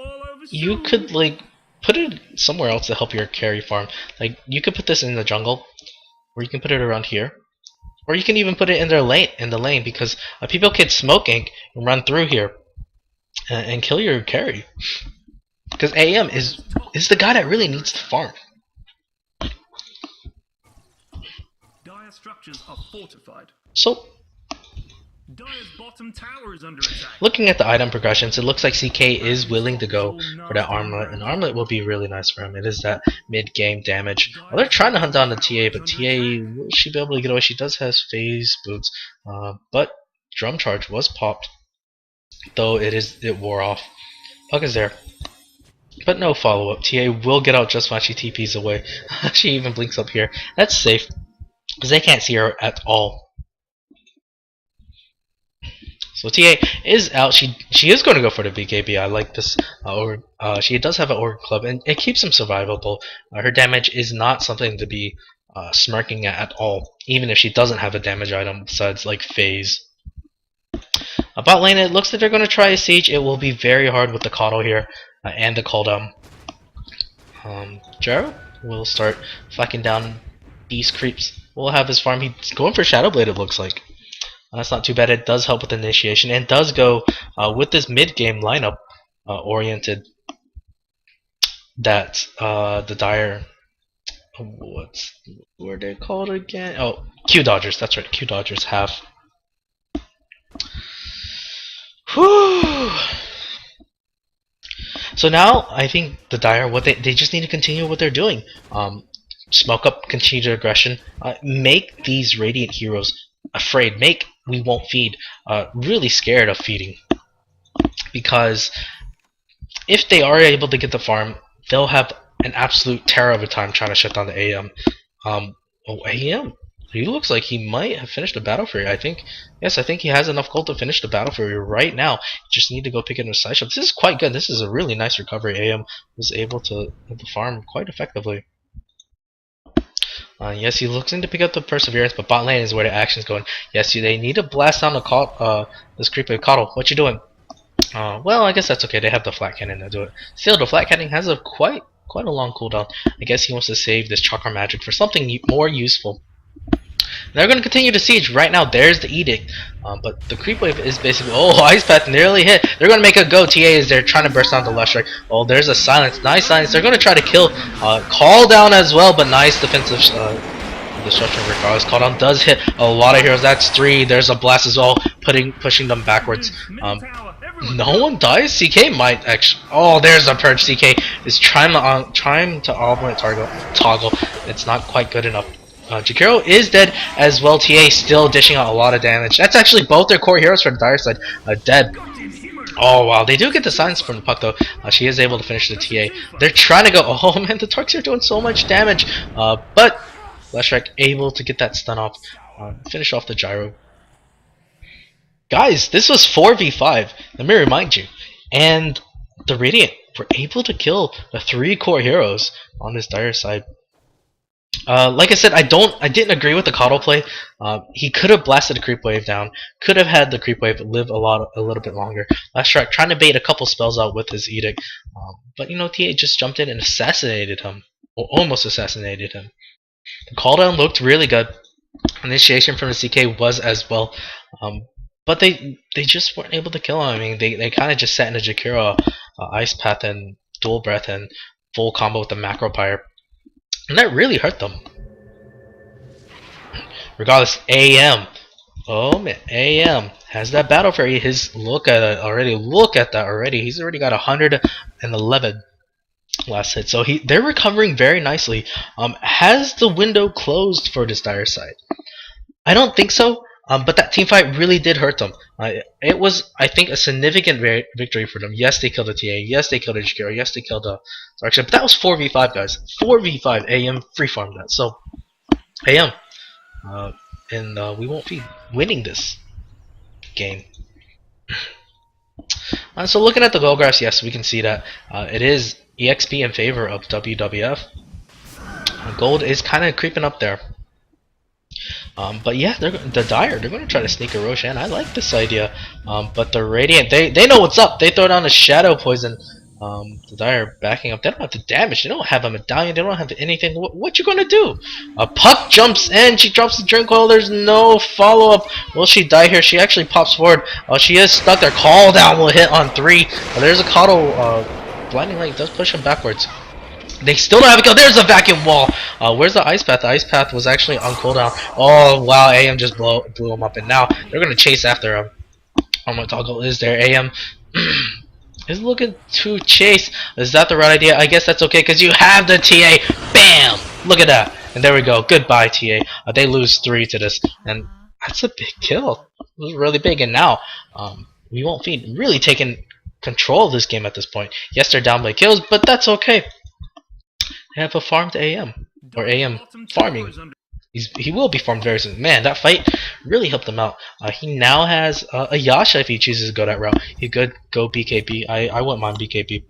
A: you could put it somewhere else to help your carry farm. Like you could put this in the jungle, or you can put it around here, or you can even put it in the lane because people can smoke ink and run through here and kill your carry. Because AM is the guy that really needs to farm.
B: Dire structures are fortified.
A: So.
B: Dire's bottom tower is under attack.
A: Looking at the item progressions, it looks like CK is willing to go for that armlet, and armlet will be really nice for him. It is that mid-game damage. Well, they're trying to hunt down the TA, but TA, will she be able to get away? She does have phase boots, but drum charge was popped, though it wore off. Puck is there, but no follow-up. TA will get out just fine. She TPs away. She even blinks up here. That's safe, because they can't see her at all. So TA is out. She is going to go for the BKB. I like this. She does have an Org Club, and it keeps him survivable. Her damage is not something to be smirking at all, even if she doesn't have a damage item besides like phase. Bot lane, it looks like they're going to try a siege. It will be very hard with the Coddle here and the cooldown. Jaro will start flacking down these creeps. We'll have his farm. He's going for Shadowblade, it looks like. That's not too bad. It does help with initiation and does go with this mid-game lineup oriented that the Dire What's were they called again? Oh, Q Dodgers. That's right. Q Dodgers have. Whew. So now I think the Dire, what they just need to continue what they're doing. Smoke up, continue to aggression. Make these Radiant heroes afraid. Make We Won't Feed really scared of feeding, because if they are able to get the farm, they'll have an absolute terror of a time trying to shut down the AM. Oh, AM. He looks like he might have finished the battle for you. I think, yes, I think he has enough gold to finish the battle for you right now. Just need to go pick it in a side shop. This is quite good. This is a really nice recovery. AM was able to hit the farm quite effectively. Yes, he looks in to pick up the Perseverance, but bot lane is where the action's going. Yes, they need to blast down the this creepy Coddle. What you doing? Well, I guess that's okay. They have the flat cannon to do it. Still, the flat cannon has a quite a long cooldown. I guess he wants to save this chakra magic for something more useful. They're going to continue to siege. Right now, there's the edict. But the creep wave is basically... Oh, Ice Path nearly hit. They're going to make a go. TA is there trying to burst down the left strike. Oh, there's a silence. Nice silence. They're going to try to kill. Call down as well, but nice defensive destruction regardless. Call down does hit a lot of heroes. That's 3. There's a blast as well, pushing them backwards. No one dies. CK might actually. Oh, there's a purge. CK is trying to augment toggle. It's not quite good enough. Jakiro is dead as well. TA still dishing out a lot of damage. That's actually both their core heroes for the Dire side dead. Oh wow, they do get the silence from the puck though. She is able to finish the TA. They're trying to go. Oh man, the Tarks are doing so much damage. But Leshrac able to get that stun off, finish off the gyro. Guys, this was 4v5. Let me remind you, and the Radiant were able to kill the 3 core heroes on this Dire side. Like I said, I didn't agree with the Coddle play. He could have blasted the creep wave down. Could have had the creep wave live a little bit longer. Leshrac trying to bait a couple spells out with his edict, but you know, TA just jumped in and assassinated him, or almost assassinated him. The cooldown looked really good. Initiation from the CK was as well, but they just weren't able to kill him. I mean, they kind of just sat in a Jakiro, Ice Path, and Dual Breath, and full combo with the Macro Pyre. And that really hurt them. Regardless, AM. Oh man, AM has that battle for you. Look at it already. Look at that already. He's already got 111 last hit. So they're recovering very nicely. Has the window closed for this Dire side? I don't think so. But that team fight really did hurt them. It was, I think, a significant victory for them. Yes, they killed the TA. Yes, they killed the Jakiro. Yes, they killed the Darkship. But that was 4v5, guys. 4v5. AM free-farmed that. So, AM. And we won't be winning this game. So, looking at the goal graphs, yes, we can see that it is EXP in favor of WWF. Gold is kind of creeping up there. But yeah, the Dire, they're going to try to sneak a Roshan. I like this idea. But the Radiant, they know what's up. They throw down a Shadow Poison. The Dire backing up. They don't have the damage. They don't have a medallion. They don't have anything. What you going to do? Puck jumps in. She drops the drink hole. There's no follow-up. Will she die here? She actually pops forward. She is stuck there. Call down will hit on 3. There's a Coddle. Blinding Light does push him backwards. They still don't have a kill. There's a vacuum wall. Where's the Ice Path? The Ice Path was actually on cooldown. Oh wow, AM just blew him up, and now they're gonna chase after him. Toggle is there. AM is looking to chase. Is that the right idea? I guess that's okay because you have the TA. Bam! Look at that. And there we go. Goodbye, TA. They lose 3 to this, and that's a big kill. It was really big, and now we won't feed. Really taking control of this game at this point. Yes, they're down by kills, but that's okay. They have a farmed AM, or AM farming. He will be farmed very soon. Man, that fight really helped him out. He now has a Yasha if he chooses to go that route. He could go BKB. I wouldn't mind BKB.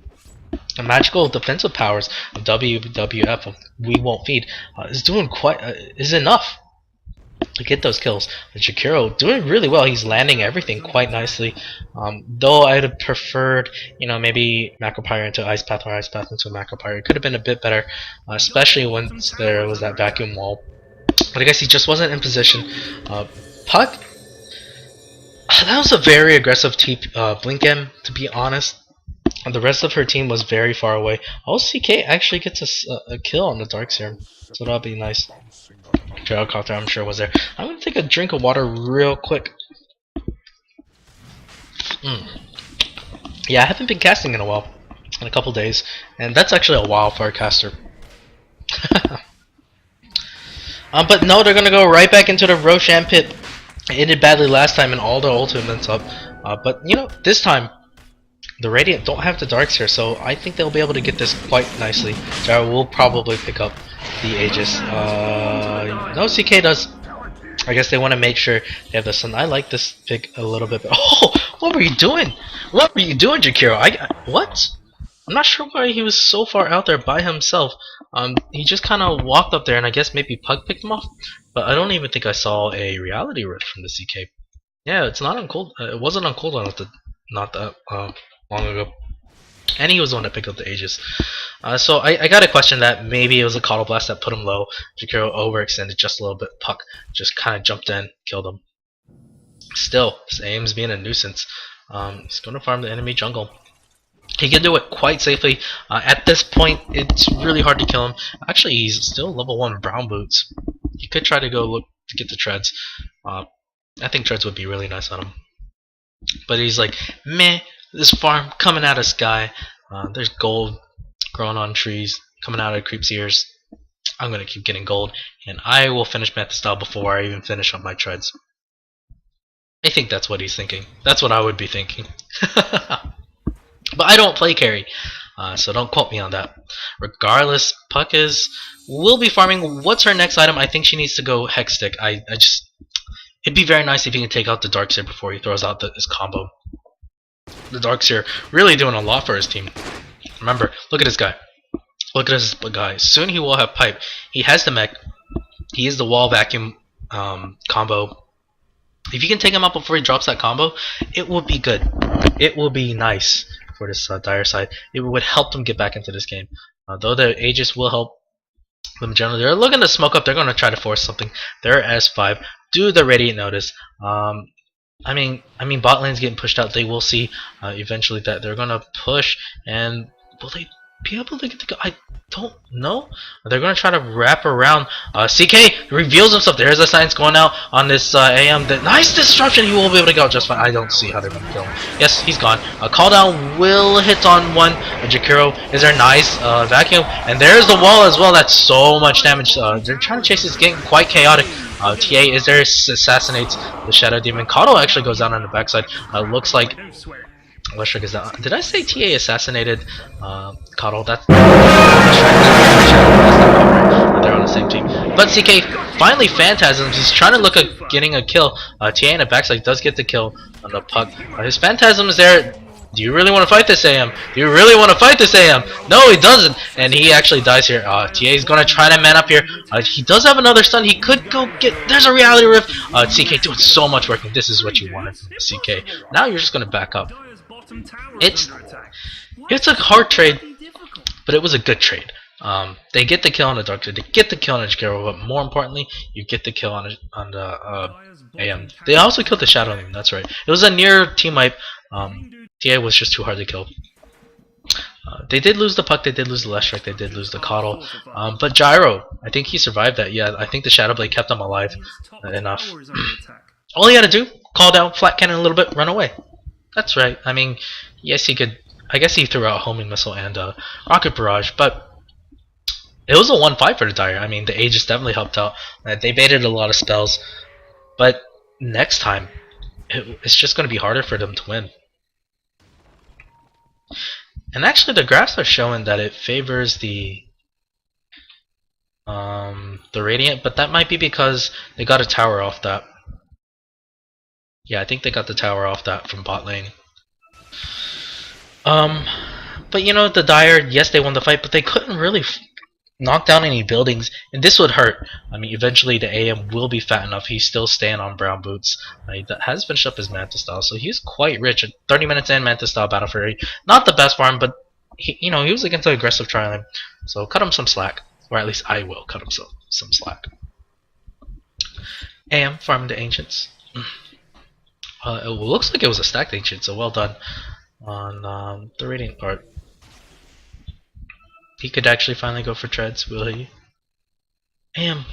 A: The magical defensive powers of WWF, we won't feed, is doing is enough to get those kills. And Jakiro doing really well. He's landing everything quite nicely. Though I'd have preferred, you know, maybe Macro Pyre into Ice Path or Ice Path into Macro Pyre. It could have been a bit better, especially once there was that vacuum wall. But I guess he just wasn't in position. Puck, that was a very aggressive Blink M, to be honest. And the rest of her team was very far away. Oh, CK actually gets a kill on the Darkseer, so that'll be nice. Gyrocopter, I'm sure, was there. I'm gonna take a drink of water real quick. Yeah, I haven't been casting in a while, in a couple days, and that's actually a while for a caster. But no, they're gonna go right back into the Roshan pit. It did badly last time and all the ultimates up. But you know, this time the Radiant don't have the Darkseer, so I think they'll be able to get this quite nicely. Gyro will probably pick up the Aegis. No, CK does. I guess they want to make sure they have the Sun. I like this pick a little bit. Oh, what were you doing? What were you doing, Jakiro? What? I'm not sure why he was so far out there by himself. He just kind of walked up there, and I guess maybe Pug picked him off. But I don't even think I saw a reality rift from the CK. Yeah, it's not on cold. It wasn't on cooldown not that long ago. And he was the one that picked up the Aegis. So I got a question that maybe it was a Coddle Blast that put him low. Jakiro overextended just a little bit. Puck just kind of jumped in, killed him. Still, his aim's being a nuisance. He's going to farm the enemy jungle. He can do it quite safely. At this point, it's really hard to kill him. Actually, he's still level 1 brown boots. You could try to go look to get the treads. I think treads would be really nice on him. But he's like, meh, this farm coming out of sky. There's gold growing on trees, coming out of creep's ears. I'm going to keep getting gold, and I will finish Meta Style before I even finish on my treads. I think that's what he's thinking. That's what I would be thinking. But I don't play carry, so don't quote me on that. Regardless, Puck will be farming. What's her next item? I think she needs to go Hex Stick. It'd be very nice if he can take out the Darkseer before he throws out his combo. The Darkseer really doing a lot for his team. Remember, look at this guy. Look at this guy. Soon he will have Pipe. He has the mech. He is the wall vacuum combo. If you can take him out before he drops that combo, it will be good. It will be nice for this dire side. It would help them get back into this game. Though the Aegis will help them generally. They're looking to smoke up. They're going to try to force something. They're S5. Do the Radiant notice? I mean, bot lane's getting pushed out. They will see eventually that they're going to push, and will they be able to get the? I don't know. They're going to try to wrap around. CK reveals himself. There's a science going out on this AM. Nice disruption. He will be able to go just fine. I don't see how they're going to kill him. Yes, he's gone. Call down will hit on one. Jakiro is there. Nice vacuum, and there's the wall as well. That's so much damage. They're trying to chase this. Getting quite chaotic. TA is there, assassinates the Shadow Demon. Kato actually goes down on the backside. Looks like Leshrac is down. Did I say TA assassinated Kato? That's not right. They're on the same team. But CK finally phantasms. He's trying to look at getting a kill. TA in the backside does get the kill on the Puck. His phantasm is there. Do you really want to fight this AM? Do you really want to fight this AM? No, he doesn't. And he actually dies here. TA is going to try to man up here. He does have another stun. He could go get... There's a reality rift. CK doing so much work. This is what you wanted from CK. Now you're just going to back up. It's a hard trade, but it was a good trade. They get the kill on the Darkseer. They get the kill on the Jakiro, but more importantly, you get the kill on the AM. They also killed the Shadow Demon. That's right. It was a near team wipe. TA was just too hard to kill. They did lose the Puck, they did lose the Leshrac, they did lose the Coddle. But Gyro, I think he survived that. Yeah, I think the Shadow Blade kept him alive enough. All he had to do, call down, flat cannon a little bit, run away. That's right. I mean, yes, he could. I guess he threw out homing missile and rocket barrage, but it was a 1-5 for the Dire. I mean, the Aegis definitely helped out. They baited a lot of spells, but next time, it's just going to be harder for them to win. And actually, the graphs are showing that it favors the Radiant, but that might be because they got a tower off that. Yeah, I think they got the tower off that from bot lane. But you know, the Dire, yes, they won the fight, but they couldn't really knock down any buildings, and this would hurt. I mean, eventually the AM will be fat enough. He's still staying on brown boots. He has finished up his Manta Style, so he's quite rich. At 30 minutes in, Manta Style Battle Fury. Not the best farm, but he was against an aggressive Triline, so cut him some slack. Or at least I will cut him some slack. AM farming the Ancients. It looks like it was a stacked Ancient, so well done. on the Radiant part. He could actually finally go for treads, will he?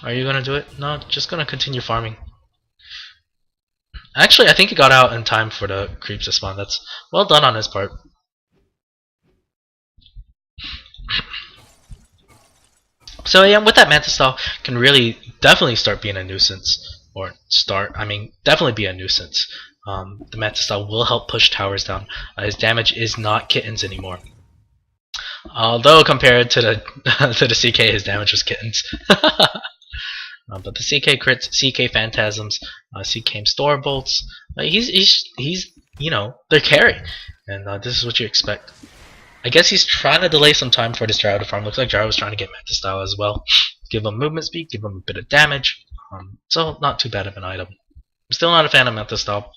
A: Are you gonna do it? No, just gonna continue farming. Actually, I think he got out in time for the creeps to spawn. That's well done on his part. So yeah, with that Manta style can really definitely start being a nuisance. Definitely be a nuisance. The Manta style will help push towers down. His damage is not kittens anymore. Although compared to the to the CK, his damage was kittens. But the CK crits, CK phantasms, CK store bolts, he's they're carry, and this is what you expect. I guess he's trying to delay some time for this Gyro to farm. Looks like Gyro was trying to get Manta style as well. Give him movement speed, give him a bit of damage. So not too bad of an item. I'm still not a fan of Manta style.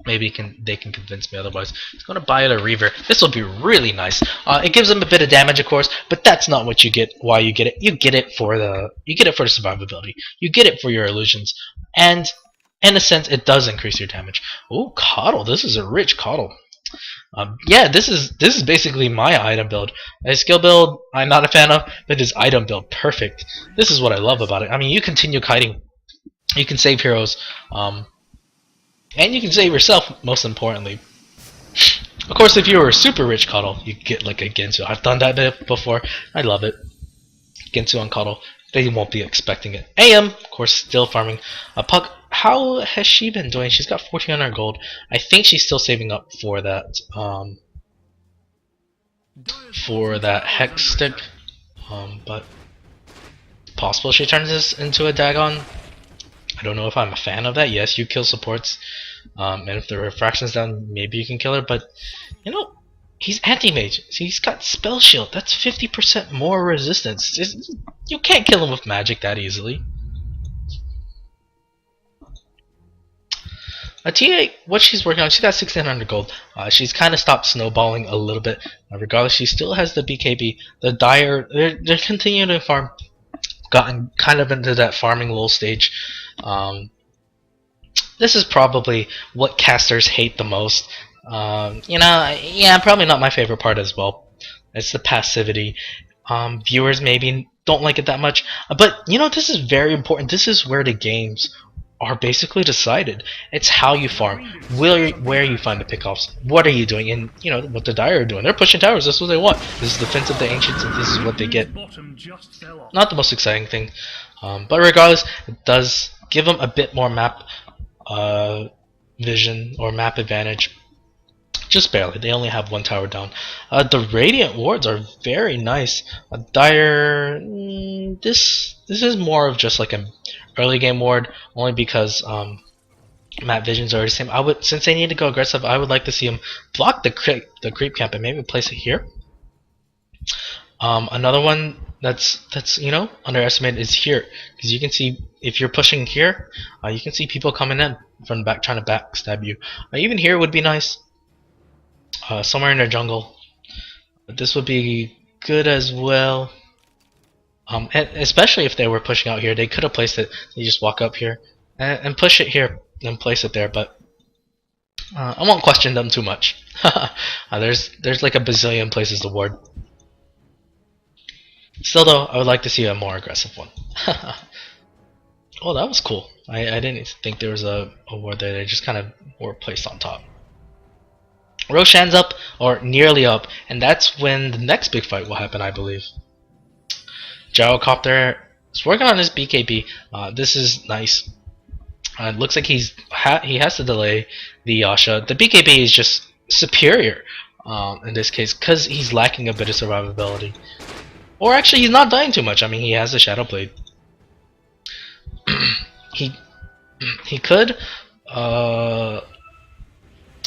A: Maybe they can convince me otherwise. He's going to buy it a Reaver. This will be really nice. It gives him a bit of damage, of course, but that's not what you get. Why you get it? You get it for the survivability. You get it for your illusions, and in a sense, it does increase your damage. Oh, Coddle! This is a rich Coddle. Yeah, this is basically my item build. His skill build, I'm not a fan of, but his item build, perfect. This is what I love about it. I mean, you continue kiting, you can save heroes, and you can save yourself, most importantly. Of course, if you were a super rich Coddle, you get like a Gensu. I've done that before. I love it. Gensu on Coddle. They won't be expecting it. of course, still farming. Puck, how has she been doing? She's got 1,400 gold. I think she's still saving up for that hex stick. But possible she turns this into a Dagon. I don't know if I'm a fan of that. Yes, you kill supports. And if the refraction's down, maybe you can kill her. But, he's anti-mage. So he's got spell shield. That's 50% more resistance. You can't kill him with magic that easily. TA, what she's working on, she's got 1,600 gold. She's kind of stopped snowballing a little bit. Regardless, she still has the BKB. The Dire, they're continuing to farm. Gotten kind of into that farming lull stage. This is probably what casters hate the most. Yeah, probably not my favorite part as well. It's the passivity. Viewers maybe don't like it that much, but this is very important. This is where the games are basically decided. It's how you farm, where you find the pickoffs, what are you doing, and what the Dire are doing. They're pushing towers. That's what they want. This is the defense of the ancients, and this is what they get. Not the most exciting thing, but regardless, it does give them a bit more map vision or map advantage. Just barely. They only have one tower down. The Radiant wards are very nice. Dire. This is more of just like an early game ward, only because map visions are the same. Since they need to go aggressive, I would like to see them block the creep camp and maybe place it here. Another one that's underestimated is here, because you can see if you're pushing here, you can see people coming in from the back trying to backstab you. Even here would be nice. Somewhere in the jungle. But this would be good as well. And especially if they were pushing out here, they could have placed it. They just walk up here and push it here and place it there. But I won't question them too much. There's like a bazillion places to ward. Still though, I would like to see a more aggressive one. Oh, that was cool. I didn't think there was a ward there. They just kind of were placed on top. Roshan's up, or nearly up, and that's when the next big fight will happen, I believe. Gyrocopter is working on his BKB. This is nice. It looks like he has to delay the Yasha. The BKB is just superior in this case, because he's lacking a bit of survivability. Or actually, he's not dying too much. I mean, he has the Shadow Blade. he could.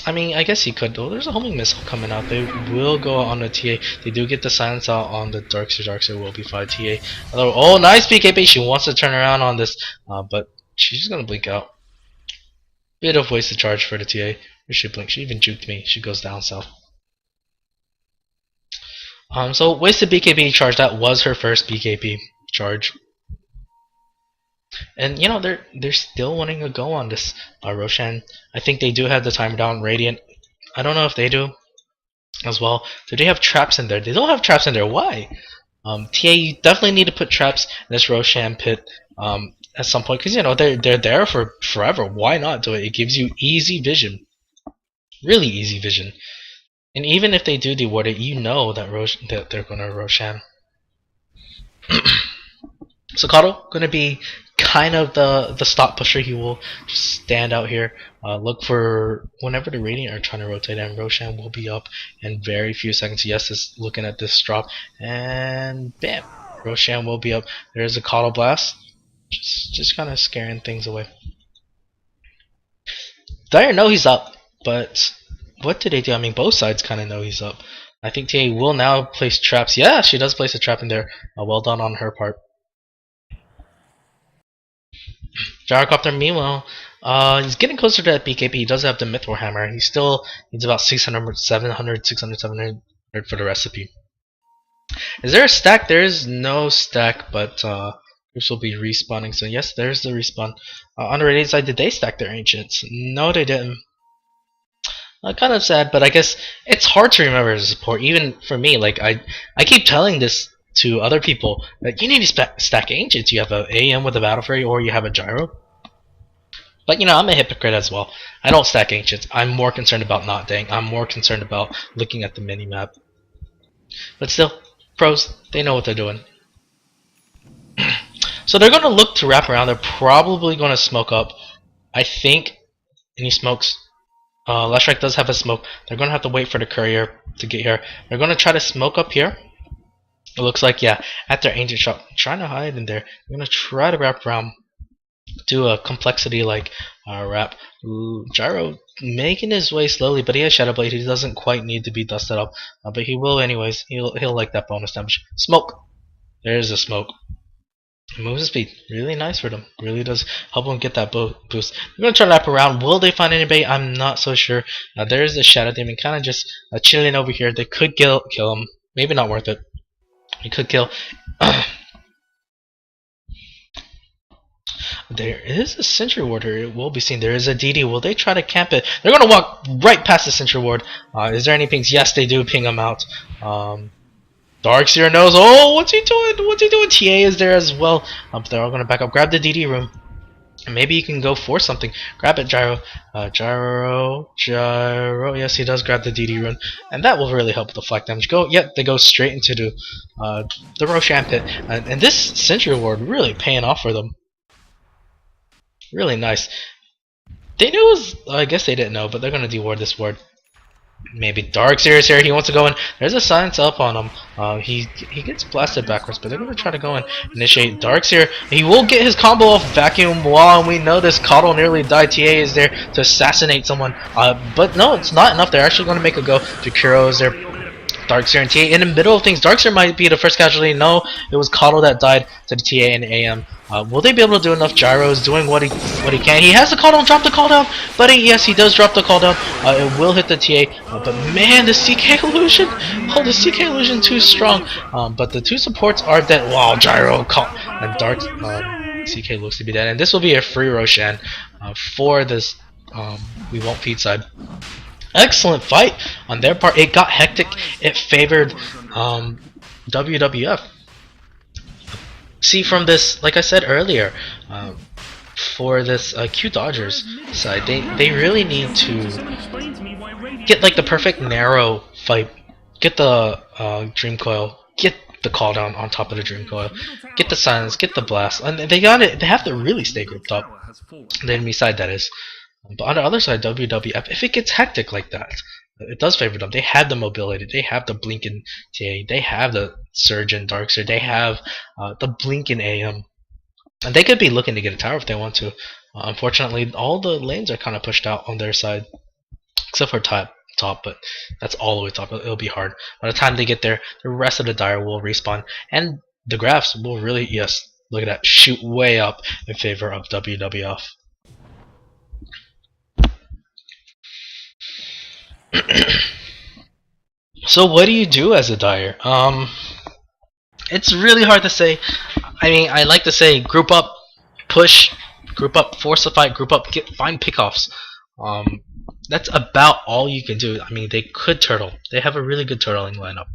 A: I mean, I guess he could. Oh, there's a homing missile coming out. They will go on the TA. They do get the silence out on the Darkseer. Darkseer will be 5 TA. Oh, nice BKB. She wants to turn around on this, but she's just gonna blink out. Bit of wasted charge for the TA. Where she blink? She even juked me. She goes down south. So wasted BKB charge. That was her first BKB charge. And they're still wanting to go on this Roshan. I think they do have the timer down. Radiant, I don't know if they do. as well. Do they have traps in there? They don't have traps in there. Why? TA, you definitely need to put traps in this Roshan pit at some point, because you know they're there for forever. Why not do it? It gives you easy vision, really easy vision. And even if they do deward it, you know that they're gonna Roshan. So Kato gonna be kind of the stop pusher. He will just stand out here, look for whenever the Radiant are trying to rotate, and Roshan will be up in very few seconds. Yes, is looking at this drop, and bam, Roshan will be up. There's a Kato blast, just kind of scaring things away. Dire know he's up, but what did they do? I mean, both sides kind of know he's up. I think TA will now place traps. Yeah, she does place a trap in there. Well done on her part. Gyrocopter, meanwhile, he's getting closer to that BKB. He does have the Mythril Hammer. He still needs about 600, 700, 600, 700 for the recipe. Is there a stack? There is no stack, but this will be respawning. So yes, there's the respawn. On the Radiant side, did they stack their Ancients? No, they didn't. Kind of sad, but I guess it's hard to remember as a support, even for me. Like I keep telling this to other people that you need to stack Ancients. You have an AM with a Battle Fury, or you have a Gyro. But you know, I'm a hypocrite as well. I don't stack Ancients. I'm more concerned about not dying. I'm more concerned about looking at the mini-map. But still, pros, they know what they're doing. So they're going to look to wrap around. They're probably going to smoke up. I think any smokes. Leshrac does have a smoke. They're going to have to wait for the courier to get here. They're going to try to smoke up here. It looks like, yeah, at their ancient shop. Trying to hide in there. They're going to try to wrap around. Do a complexity like wrap. Ooh, Gyro making his way slowly, but he has Shadow Blade. He doesn't quite need to be dusted up. But he will anyways. He'll like that bonus damage. Smoke! There's a smoke. Moves speed, really nice for them. Really does help them get that boost. They're gonna try to lap around. Will they find anybody? I'm not so sure. There is a Shadow Demon kind of just chilling over here. They could kill him. Maybe not worth it. He could kill. There is a Sentry Ward here. It will be seen. There is a DD. Will they try to camp it? They're gonna walk right past the Sentry Ward. Is there any pings? Yes, they do ping him out. Darkseer knows. Oh, what's he doing? What's he doing? TA is there as well. They're all going to back up. Grab the DD room. And maybe you can go for something. Grab it, Gyro. Gyro. Yes, he does grab the DD room. And that will really help with the flak damage. Yep, they go straight into the Roshan pit. And this Sentry Ward really paying off for them. Really nice. They knew it was... I guess they didn't know, but they're going to deward this ward. Maybe Darkseer is here. He wants to go in. There's a silence up on him. He gets blasted backwards, but they're going to try to go in. Initiate Darkseer. He will get his combo off Vacuum Wall, and we know this Coddle nearly died. TA is there to assassinate someone. But no, it's not enough. They're actually going to make a go. Jakiro is there. Darkseer and TA in the middle of things. Darkseer might be the first casualty. No, it was Coddle that died to the TA and AM. Will they be able to do enough? Gyro is doing what he can. He has the call down, drop the call down, but yes, he does drop the call down. It will hit the TA, but man, the CK illusion, oh, the CK illusion too strong. But the two supports are dead. Wow, Gyro and Dark CK looks to be dead, and this will be a free Roshan for this. We won't feed side. Excellent fight on their part. It got hectic. It favored WWF. See, from this, like I said earlier, for this Q Dodgers side, they really need to get like the perfect narrow fight. Get the Dream Coil. Get the call down on top of the Dream Coil. Get the silence. Get the blast. And they got it. They have to really stay grouped up. The enemy side, that is. But on the other side, WWF, if it gets hectic like that, it does favor them. They have the mobility. They have the Blinkin TA. They have the Surge and Darkseer. They have the Blinkin AM. And they could be looking to get a tower if they want to. Unfortunately, all the lanes are kind of pushed out on their side. Except for top, but that's all the way top. It'll be hard. By the time they get there, the rest of the Dire will respawn. And the graphs will really, yes, look at that, shoot way up in favor of WWF. So what do you do as a Dire? It's really hard to say. I mean, I like to say group up, push, group up, force the fight, group up, find pickoffs. That's about all you can do. I mean, they could turtle. They have a really good turtling lineup.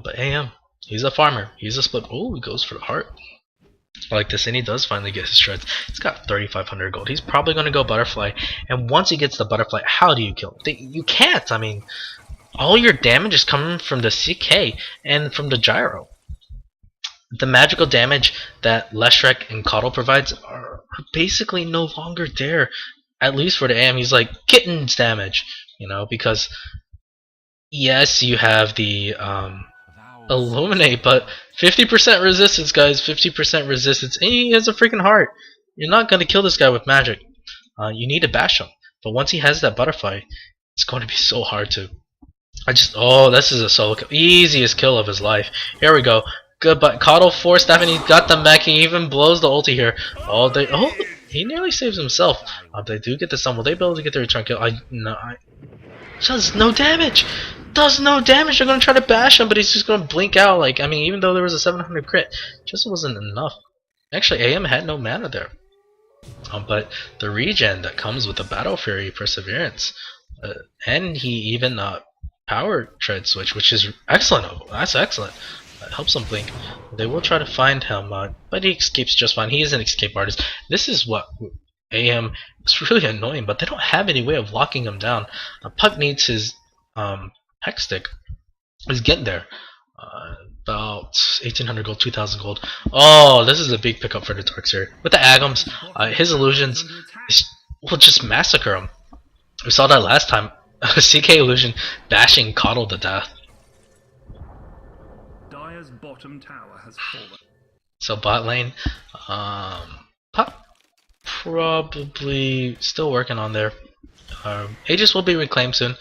A: But AM, he's a farmer. He's a split. Oh, he goes for the heart. Like this, and he does finally get his shreds. He's got 3,500 gold. He's probably going to go butterfly. And once he gets the butterfly, how do you kill him? You can't. I mean, all your damage is coming from the CK and from the gyro. The magical damage that Leshrac and Coddle provides are basically no longer there. At least for the AM, he's like kittens damage, you know, because yes, you have the Illuminate, but 50% resistance, guys. 50% resistance, and he has a freaking heart. You're not gonna kill this guy with magic. You need to bash him, but once he has that butterfly, it's going to be so hard to. Oh, this is a solo kill, easiest kill of his life. Here we go. Goodbye. Coddle 4 staff, and he got the mech. He even blows the ulti here. Oh, he nearly saves himself. They do get the stun. Will they be able to get the return kill? Does no damage. Does no damage. They're gonna try to bash him, but he's just gonna blink out. Like, I mean, even though there was a 700 crit, just wasn't enough. Actually, AM had no mana there. But the regen that comes with the Battle Fury Perseverance, and he even power tread switch, which is excellent. Oh, that's excellent. Helps him blink. They will try to find him, but he escapes just fine. He is an escape artist. This is what AM is really annoying, but they don't have any way of locking him down. Puck needs his hex stick. He's getting there. About 1,800 gold, 2,000 gold. Oh, this is a big pickup for the Darkseer. With the Agams, his illusions will just massacre him. We saw that last time. CK illusion bashing Coddle to death.
B: Bottom tower has fallen.
A: So bot lane, Pop probably still working on there. Aegis will be reclaimed soon.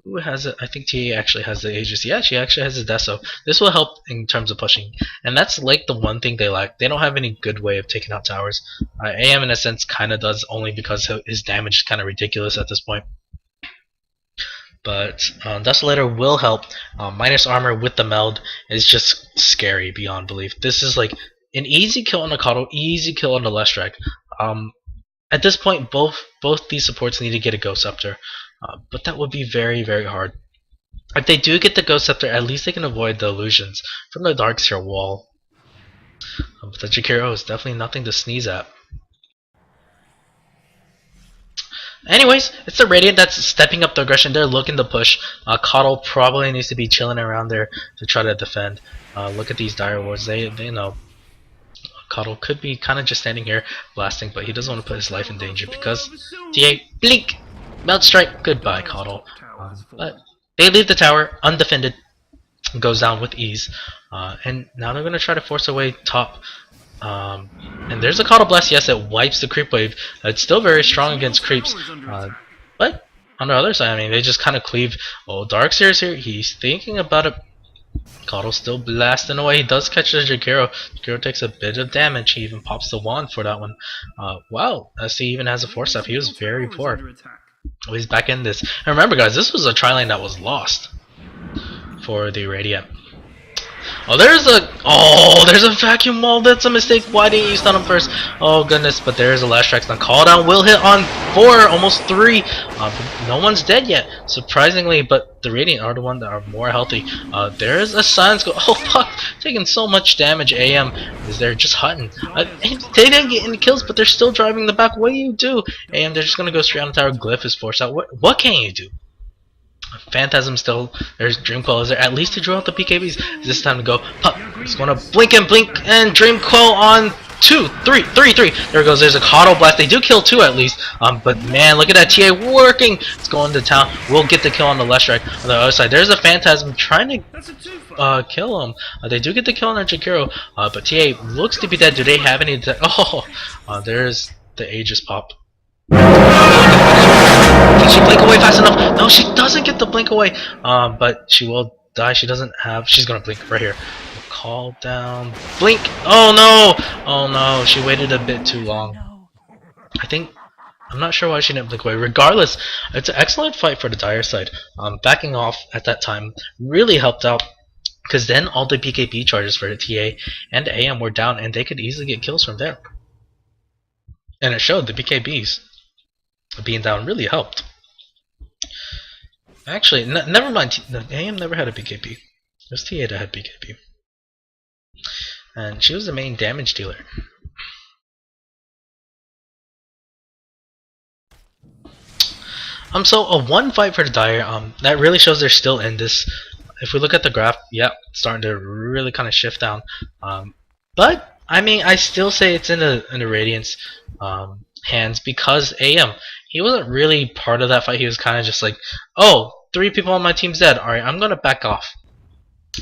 A: Who has it? I think TA actually has the Aegis. Yeah, she actually has the Deso. This will help in terms of pushing, and that's like the one thing they lack. They don't have any good way of taking out towers. AM in a sense kind of does, only because his damage is kind of ridiculous at this point. But Desolator will help. Minus armor with the meld is just scary beyond belief. This is like an easy kill on the Coddle, easy kill on the Leshrac. At this point, both these supports need to get a Ghost Scepter, but that would be very, very hard. If they do get the Ghost Scepter, at least they can avoid the illusions from the Darkseer wall. But the Jakiro is definitely nothing to sneeze at. Anyways, it's the Radiant that's stepping up the aggression. They're looking to push. Coddle probably needs to be chilling around there to try to defend. Look at these dire wards. They know. Coddle could be kind of just standing here blasting, but he doesn't want to put his life in danger because TA blink, melt strike. Goodbye, Coddle. But they leave the tower undefended. Goes down with ease, and now they're gonna try to force their way top. And there's a Coddle Blast. Yes, it wipes the creep wave. It's still very strong against creeps. But on the other side, I mean, they just kind of cleave. Oh, Darkseer's here. He's thinking about it. Coddle's still blasting away. He does catch the Jakiro. Jakiro takes a bit of damage. He even pops the wand for that one. Wow, SC even has a 4-step. He was very poor. Oh, he's back in this. And remember, guys, this was a tri-lane that was lost for the Radiant. Oh, there's a vacuum mold. That's a mistake. Why didn't you stun him first? Oh goodness, but there's a Leshrac stun. Call down will hit on 4, almost 3. But no one's dead yet, surprisingly. But the Radiant are the one that are more healthy. There's a silence go. Oh fuck, taking so much damage. AM is there just hunting. They didn't get any kills, but they're still driving the back. What do you do? AM, they're just gonna go straight on the tower. Glyph is forced out. What can you do? Phantasm still, there's Dreamcoil is there, at least to draw out the PKBs. Is this time to go? Pup, he's gonna blink and Dreamcoil on 2, 3. There goes, there's a Coddle Blast. They do kill 2 at least. But man, look at that TA working. It's going to town. We'll get the kill on the Leshrac. On the other side, there's a Phantasm trying to kill him. They do get the kill on the Jakiro, but TA looks to be dead. Do they have any? There's the Aegis pop. Can she blink away fast enough? No, she doesn't get the blink away. But she will die. She doesn't have. She's gonna blink right here. Call down. Blink. Oh no! Oh no! She waited a bit too long. I'm not sure why she didn't blink away. Regardless, it's an excellent fight for the dire side. Backing off at that time really helped out, because then all the BKB charges for the TA and the AM were down, and they could easily get kills from there. And it showed the BKBs. being down really helped. Actually, never mind. AM never had a BKB. It was TA that had BKB. And she was the main damage dealer. So a 1 fight for the Dire, that really shows they're still in this. If we look at the graph, yep, it's starting to really kind of shift down. But I mean, I still say it's in the Radiant's hands because AM, he wasn't really part of that fight. He was kind of just like, oh, 3 people on my team's dead. All right, I'm gonna back off.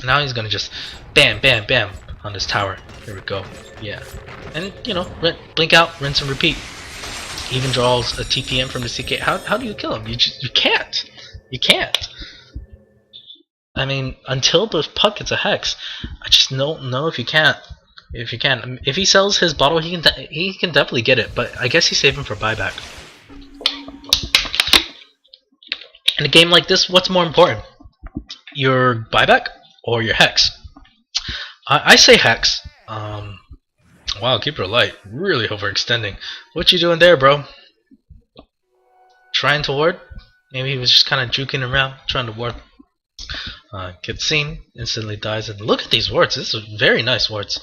A: Now he's gonna just bam, bam, bam on this tower. Here we go. Yeah, and you know, blink out, rinse and repeat. Even draws a TPM from the CK. How do you kill him? You can't. You can't. I mean, until the puck gets a hex, I just don't know if you can't. If you can, if he sells his bottle, he can definitely get it. But I guess he's saving for buyback. In a game like this, what's more important? Your buyback or your hex? I say hex. Wow, keeper light. Really overextending. What you doing there, bro? Trying to ward? Maybe he was just kind of juking around, trying to ward. Gets seen, instantly dies. And look at these wards. This is very nice wards.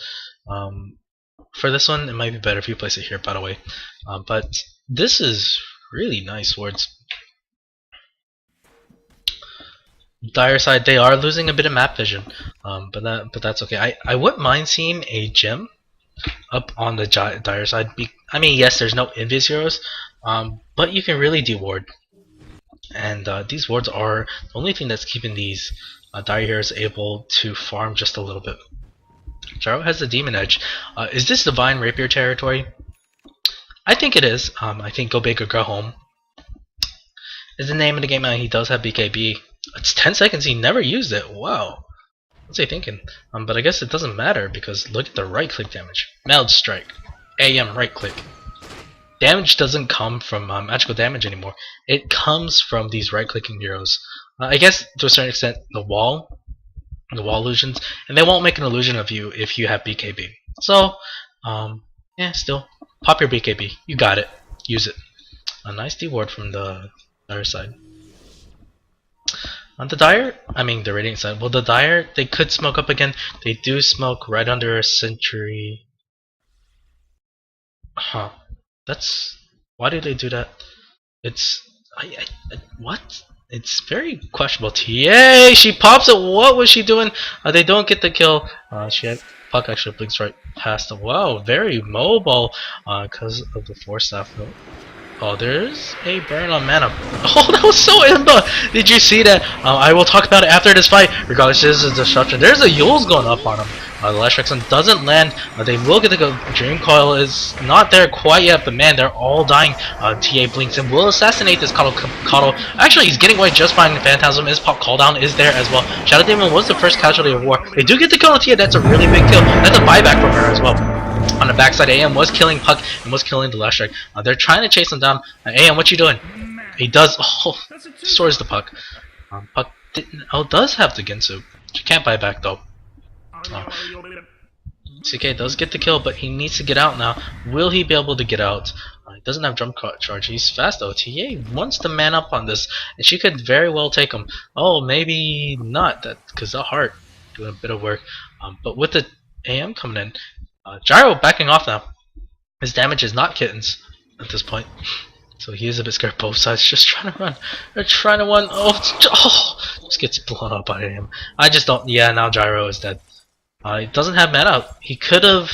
A: For this one, it might be better if you place it here, by the way. But this is really nice wards. Dire side, they are losing a bit of map vision, but that's okay. I wouldn't mind seeing a gem up on the Dire side. I mean, yes, there's no invis heroes, but you can really de-ward. And these wards are the only thing that's keeping these Dire heroes able to farm just a little bit. Gyro has the Demon Edge. Is this Divine Rapier territory? I think it is. I think Go Big or Go Home is the name of the game. He does have BKB. It's 10 seconds. He never used it. Wow. What's he thinking? But I guess it doesn't matter because look at the right click damage. Meld Strike. AM right click. Damage doesn't come from magical damage anymore. It comes from these right clicking heroes. I guess to a certain extent the wall illusions, and they won't make an illusion of you if you have BKB. So, yeah, still pop your BKB. You got it. Use it. A nice D-ward from the Dire side. On the Dire, I mean the Radiant side. Well, the Dire, they could smoke up again. They do smoke right under a sentry. Huh. That's... Why did they do that? It's... what? It's very questionable. TA! She pops it! What was she doing? They don't get the kill. She had... Puck actually blinks right past them. Wow, very mobile because of the Force Staff though. Oh, there's a burn on mana. Oh, that was so imba! Did you see that? I will talk about it after this fight. Regardless, this is a disruption. There's a Yule's going up on him. The Last Rexon doesn't land. They will get the go. Dream Coil is not there quite yet, but man, they're all dying. TA blinks and will assassinate this Coddle. Actually, he's getting away just fine. Phantasm is pop. Cooldown is there as well. Shadow Demon was the first casualty of war. They do get the kill on TA. That's a really big kill. That's a buyback from her as well. On the backside, AM was killing Puck and was killing the Last Strike. They're trying to chase him down. AM, what you doing? He does. Oh, destroys the Puck. Puck does have the Ginsu. She can't buy back though. CK does get the kill, but he needs to get out now. Will he be able to get out? He doesn't have jump charge. He's fast though. TA wants to man up on this, and she could very well take him. Oh, maybe not. That because the heart doing a bit of work. But with the AM coming in. Gyro backing off now. His damage is not kittens at this point. So he is a bit scared both sides. Just trying to run. They're trying to run. Oh, just gets blown up by him. I just don't. Yeah, now Gyro is dead. He doesn't have mana. He could have.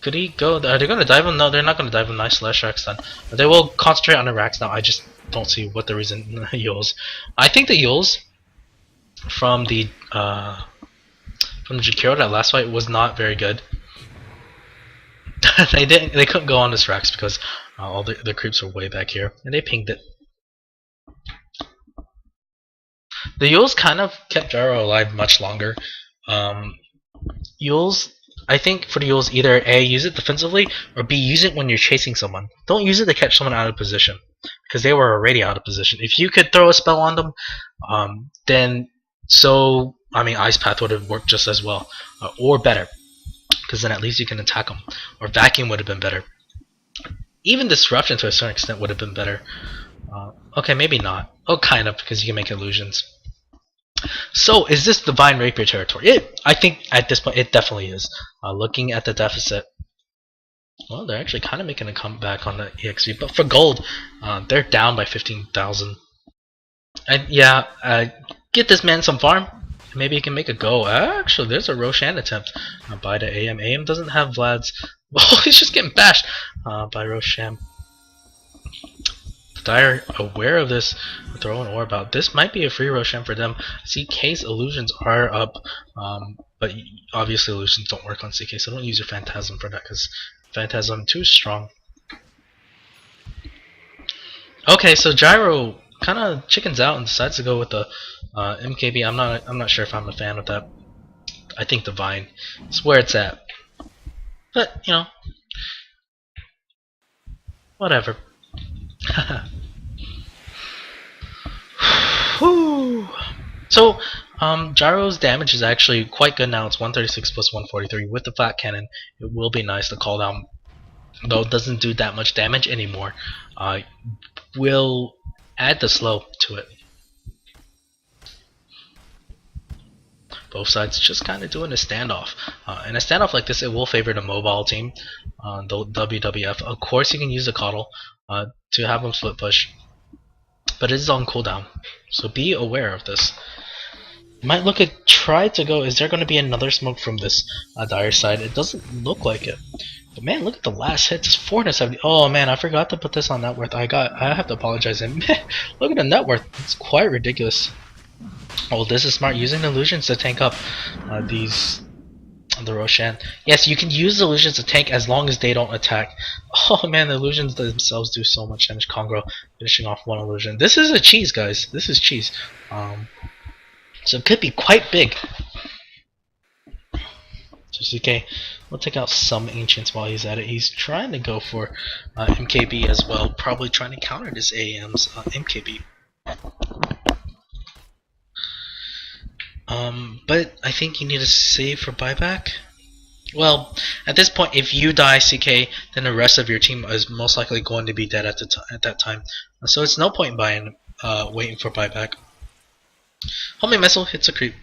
A: Could he go? Are they going to dive him? No, they're not going to dive him. Nice slash racks then. They will concentrate on the racks now. I just don't see what the reason. Yules. I think the Yules from the Jakiro, that last fight was not very good. They couldn't go on this racks because all the creeps were way back here, and they pinged it. The Yules kind of kept Gyro alive much longer. Yules, I think for the Yules, either A, use it defensively, or B, use it when you're chasing someone. Don't use it to catch someone out of position, because they were already out of position. If you could throw a spell on them, then so... I mean, Ice Path would have worked just as well, or better, because then at least you can attack them. Or Vacuum would have been better. Even disruption to a certain extent would have been better. Okay, maybe not. Oh, kind of, because you can make illusions. So, is this Divine Rapier territory? I think at this point it definitely is. Looking at the deficit, well, they're actually kind of making a comeback on the EXP, but for gold, they're down by 15,000. And yeah, get this man some farm. Maybe he can make a go. Actually, there's a Roshan attempt by the AM. AM doesn't have Vlad's. Oh, he's just getting bashed by Roshan. They're aware of this, throwing ore about. This might be a free Roshan for them. CK's illusions are up, but obviously illusions don't work on CK, so don't use your Phantasm for that because Phantasm too strong. Okay, so Gyro kind of chickens out and decides to go with the MKB. I'm not sure if I'm a fan of that. I think Divine is where it's at, but you know, whatever. Whew. So, Gyro's damage is actually quite good now. It's 136 plus 143 with the flat cannon. It will be nice to call down, though it doesn't do that much damage anymore. We'll add the slow to it. Both sides just kind of doing a standoff. In a standoff like this, it will favor the mobile team, the WWF. Of course, you can use the Coddle to have them split push, but it is on cooldown, so be aware of this. Might look at try to go. Is there going to be another smoke from this dire side? It doesn't look like it. But man, look at the last hit. It's 470. Oh man, I forgot to put this on net worth. I have to apologize. And man, look at the net worth. It's quite ridiculous. Oh, this is smart. Using illusions to tank up the Roshan. Yes, you can use illusions to tank as long as they don't attack. Oh man, the illusions themselves do so much damage. Kongro finishing off one illusion. This is a cheese, guys. This is cheese. So it could be quite big. So CK will take out some ancients while he's at it. He's trying to go for MKB as well. Probably trying to counter this AM's MKB. But I think you need to save for buyback. Well, at this point, if you die CK, then the rest of your team is most likely going to be dead at that time. So it's no point in buying, waiting for buyback. Homing missile hits a creep.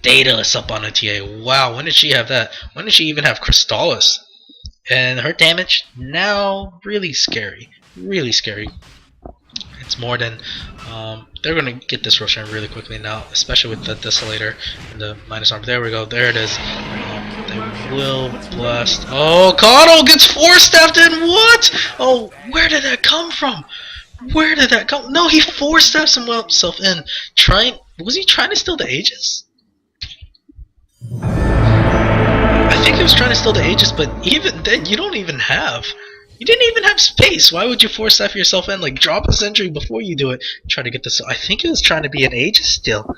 A: Daedalus up on a TA. Wow, when did she have that? When did she even have Crystallis? And her damage now really scary. Really scary. It's more than they're gonna get this Roshan really quickly now, especially with the Desolator and the minus armor. There we go. There it is. They will blast. Oh, Kano gets 4-staffed in. What? Oh, where did that come from? Where did that come? No, he 4-staffs himself in. Was he trying to steal the Aegis? I think he was trying to steal the Aegis, but even then, you didn't even have space. Why would you 4-staff yourself in? Like, drop a sentry before you do it. Try to get this. I think it was trying to be an Aegis still.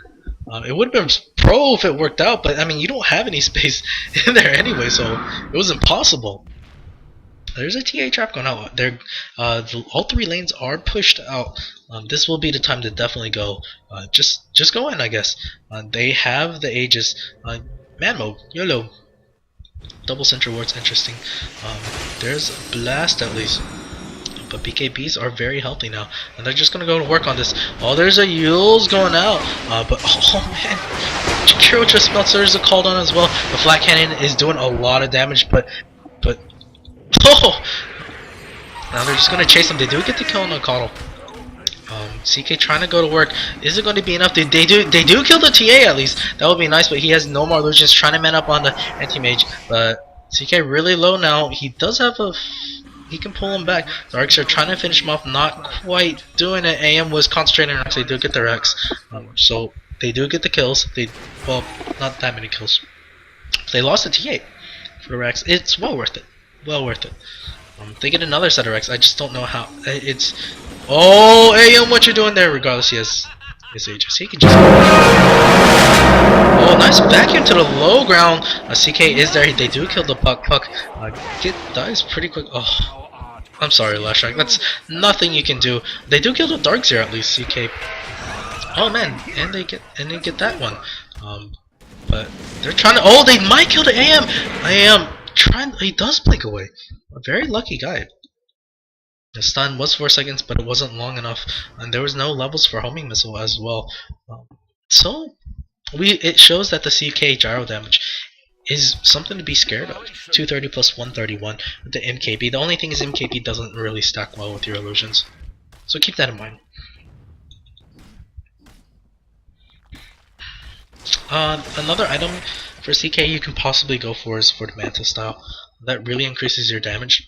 A: It would have been pro if it worked out, but I mean, you don't have any space in there anyway, so it was impossible. There's a TA trap going out. All 3 lanes are pushed out. This will be the time to definitely go. Just go in, I guess. They have the Aegis. Man mode, YOLO. Double Central Ward's interesting. There's a blast at least. But BKBs are very healthy now. And they're just going to go to work on this. Oh, there's a Yule's going out. But, oh man. Kiro just smelt. So there's a call down as well. The flat cannon is doing a lot of damage. But oh! Now they're just going to chase him. They do get the kill on the Coddle. CK trying to go to work. Is it going to be enough? They do kill the TA at least. That would be nice, but he has no more illusions. Trying to man up on the anti-mage. But CK really low now. He does have he can pull him back. The Arcs are trying to finish him off. Not quite doing it. AM was concentrating on Rex. They do get their Rex. So they do get the kills. Well, not that many kills. They lost the TA for the Rex. It's well worth it. Well worth it. They get another set of Rex. I just don't know how. Oh, AM, what you doing there? Regardless, he has his Aegis. He can just. Oh, nice vacuum to the low ground. CK is there. They do kill the Puck. Dies pretty quick. Oh, I'm sorry, Lashrak. That's nothing you can do. They do kill the Darks here at least. CK. Oh man, and they get that one. But they're trying to. Oh, they might kill the AM. AM He does blink away. A very lucky guy. The stun was 4 seconds, but it wasn't long enough, and there was no levels for homing missile as well. So it shows that the CK gyro damage is something to be scared of. 230 plus 131 with the MKB. The only thing is MKB doesn't really stack well with your illusions, so keep that in mind. Another item for CK you can possibly go for is for the Manta style. That really increases your damage,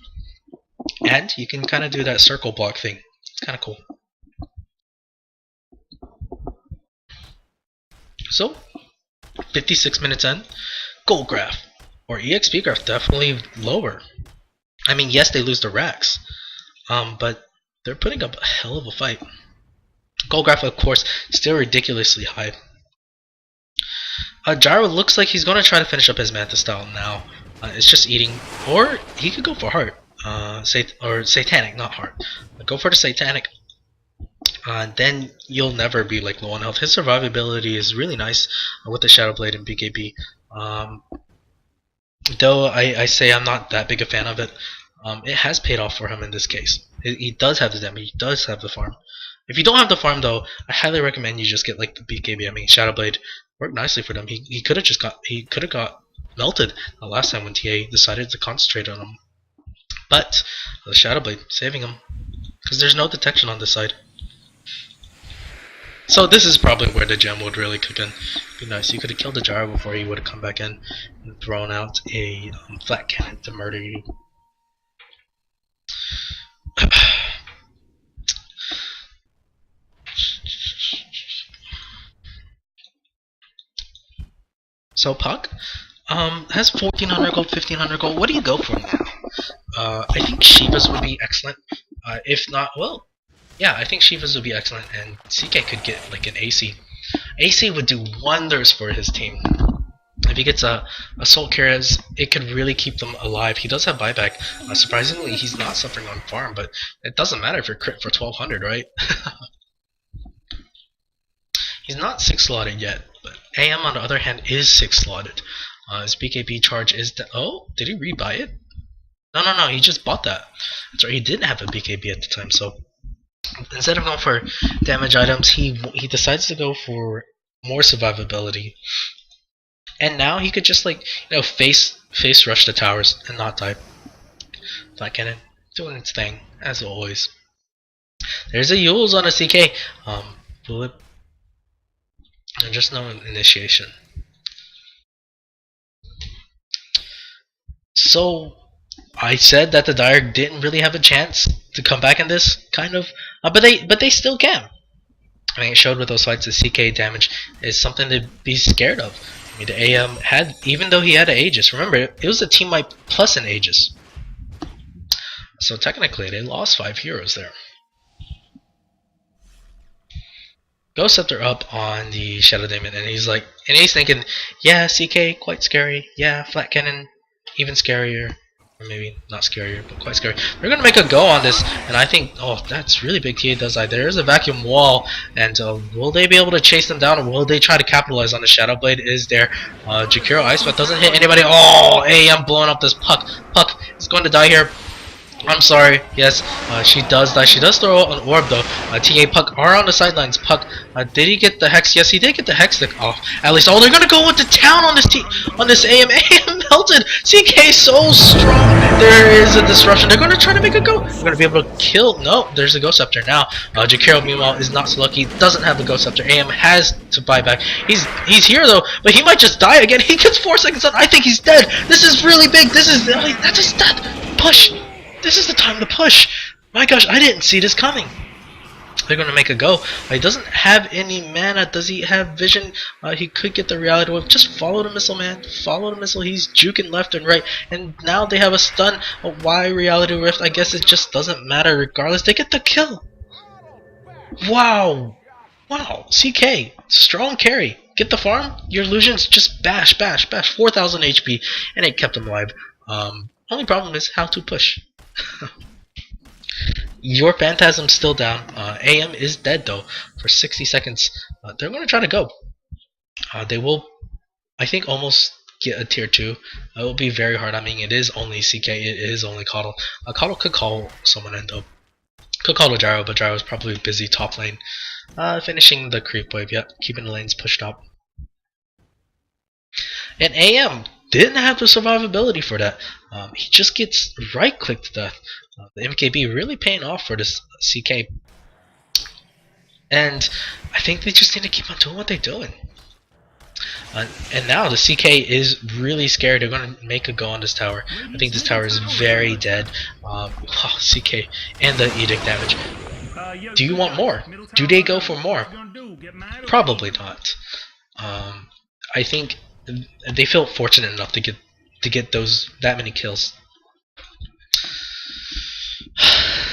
A: and you can kind of do that circle block thing. It's kind of cool. So, 56 minutes in, gold graph or EXP graph definitely lower. I mean, yes, they lose the racks, but they're putting up a hell of a fight. Gold graph, of course, still ridiculously high. Gyro looks like he's going to try to finish up his Manta style now. It's just eating, or he could go for heart, or satanic, not heart. Go for the satanic. Then you'll never be like low on health. His survivability is really nice with the Shadow Blade and BKB. Though I say I'm not that big a fan of it, it has paid off for him in this case. He does have the damage, he does have the farm. If you don't have the farm though, I highly recommend you just get like the BKB. I mean, Shadow Blade worked nicely for them. He could have got melted the last time when TA decided to concentrate on him. But the Shadow Blade saving him because there's no detection on this side. So this is probably where the gem would really kick in. Be nice. You could have killed the gyro before he would have come back in and thrown out a flat cannon to murder you. So Puck has 1400 gold, 1500 gold. What do you go for now? I think Shivas would be excellent. If not, well, yeah, I think Shivas would be excellent, and CK could get like an AC. AC would do wonders for his team. If he gets a Soul Carriers, it could really keep them alive. He does have buyback. Surprisingly, he's not suffering on farm, but it doesn't matter if you're crit for 1200, right? He's not 6 slotted yet, but AM on the other hand is 6 slotted. His BKB charge is oh, did he rebuy it? No, he just bought that. That's right, he didn't have a BKB at the time, so instead of going for damage items, he decides to go for more survivability. And now he could just like, you know, face rush the towers and not die. Flat cannon doing its thing as always. There's a Yules on a CK. Bullet. And just no initiation. So I said that the Dire didn't really have a chance to come back in this kind of, but they still can. I mean, it showed with those fights. The CK damage is something to be scared of. I mean, the AM had, even though he had an Aegis, remember it was a team wipe plus an Aegis. So technically, they lost 5 heroes there. Ghost Scepter up on the Shadow Demon, and he's thinking, yeah, CK quite scary, yeah, Flat Cannon even scarier, or maybe not scarier, but quite scary. They're gonna make a go on this, and I think, oh, that's really big. TA does that. There is a vacuum wall, and will they be able to chase them down, or will they try to capitalize on the Shadow Blade? Is there Jakiro Ice, but doesn't hit anybody. Oh, AM blowing up this Puck. Puck is going to die here. I'm sorry. Yes, she does die. She does throw out an orb though. TA Puck are on the sidelines. Puck, did he get the hex? Yes, he did get the hex stick off. At least, oh, they're gonna go into town on this AM. AM melted. CK so strong. There is a disruption. They're gonna try to make a go. They're gonna be able to kill. No, there's a Ghost Scepter now. Jakiro meanwhile is not so lucky. Doesn't have the Ghost Scepter. AM has to buy back. He's here though, but he might just die again. He gets 4 seconds on. I think he's dead. This is really big. This is that's his death. Push. This is the time to push. My gosh, I didn't see this coming. They're going to make a go. He doesn't have any mana. Does he have vision? He could get the reality whip. Just follow the missile, man. Follow the missile. He's juking left and right. And now they have a stun. Why reality rift? I guess it just doesn't matter regardless. They get the kill. Wow. Wow. CK. Strong carry. Get the farm. Your illusions just bash. 4,000 HP. And it kept him alive. Only problem is how to push. Your Phantasm's still down. AM is dead though for 60 seconds. They're going to try to go. They will, I think, almost get a tier 2. It will be very hard. I mean, it is only CK, it is only Coddle. Coddle could call someone in though. Could call to Gyro, but Gyro's probably busy top lane. Finishing the creep wave, yep, keeping the lanes pushed up. And AM didn't have the survivability for that. He just gets right clicked to death. The MKB really paying off for this CK. And I think they just need to keep on doing what they're doing. And now the CK is really scared. They're going to make a go on this tower. I think this tower is very dead. CK and the edict damage. Do you want more? Do they go for more? Probably not. I think they feel fortunate enough to get that many kills.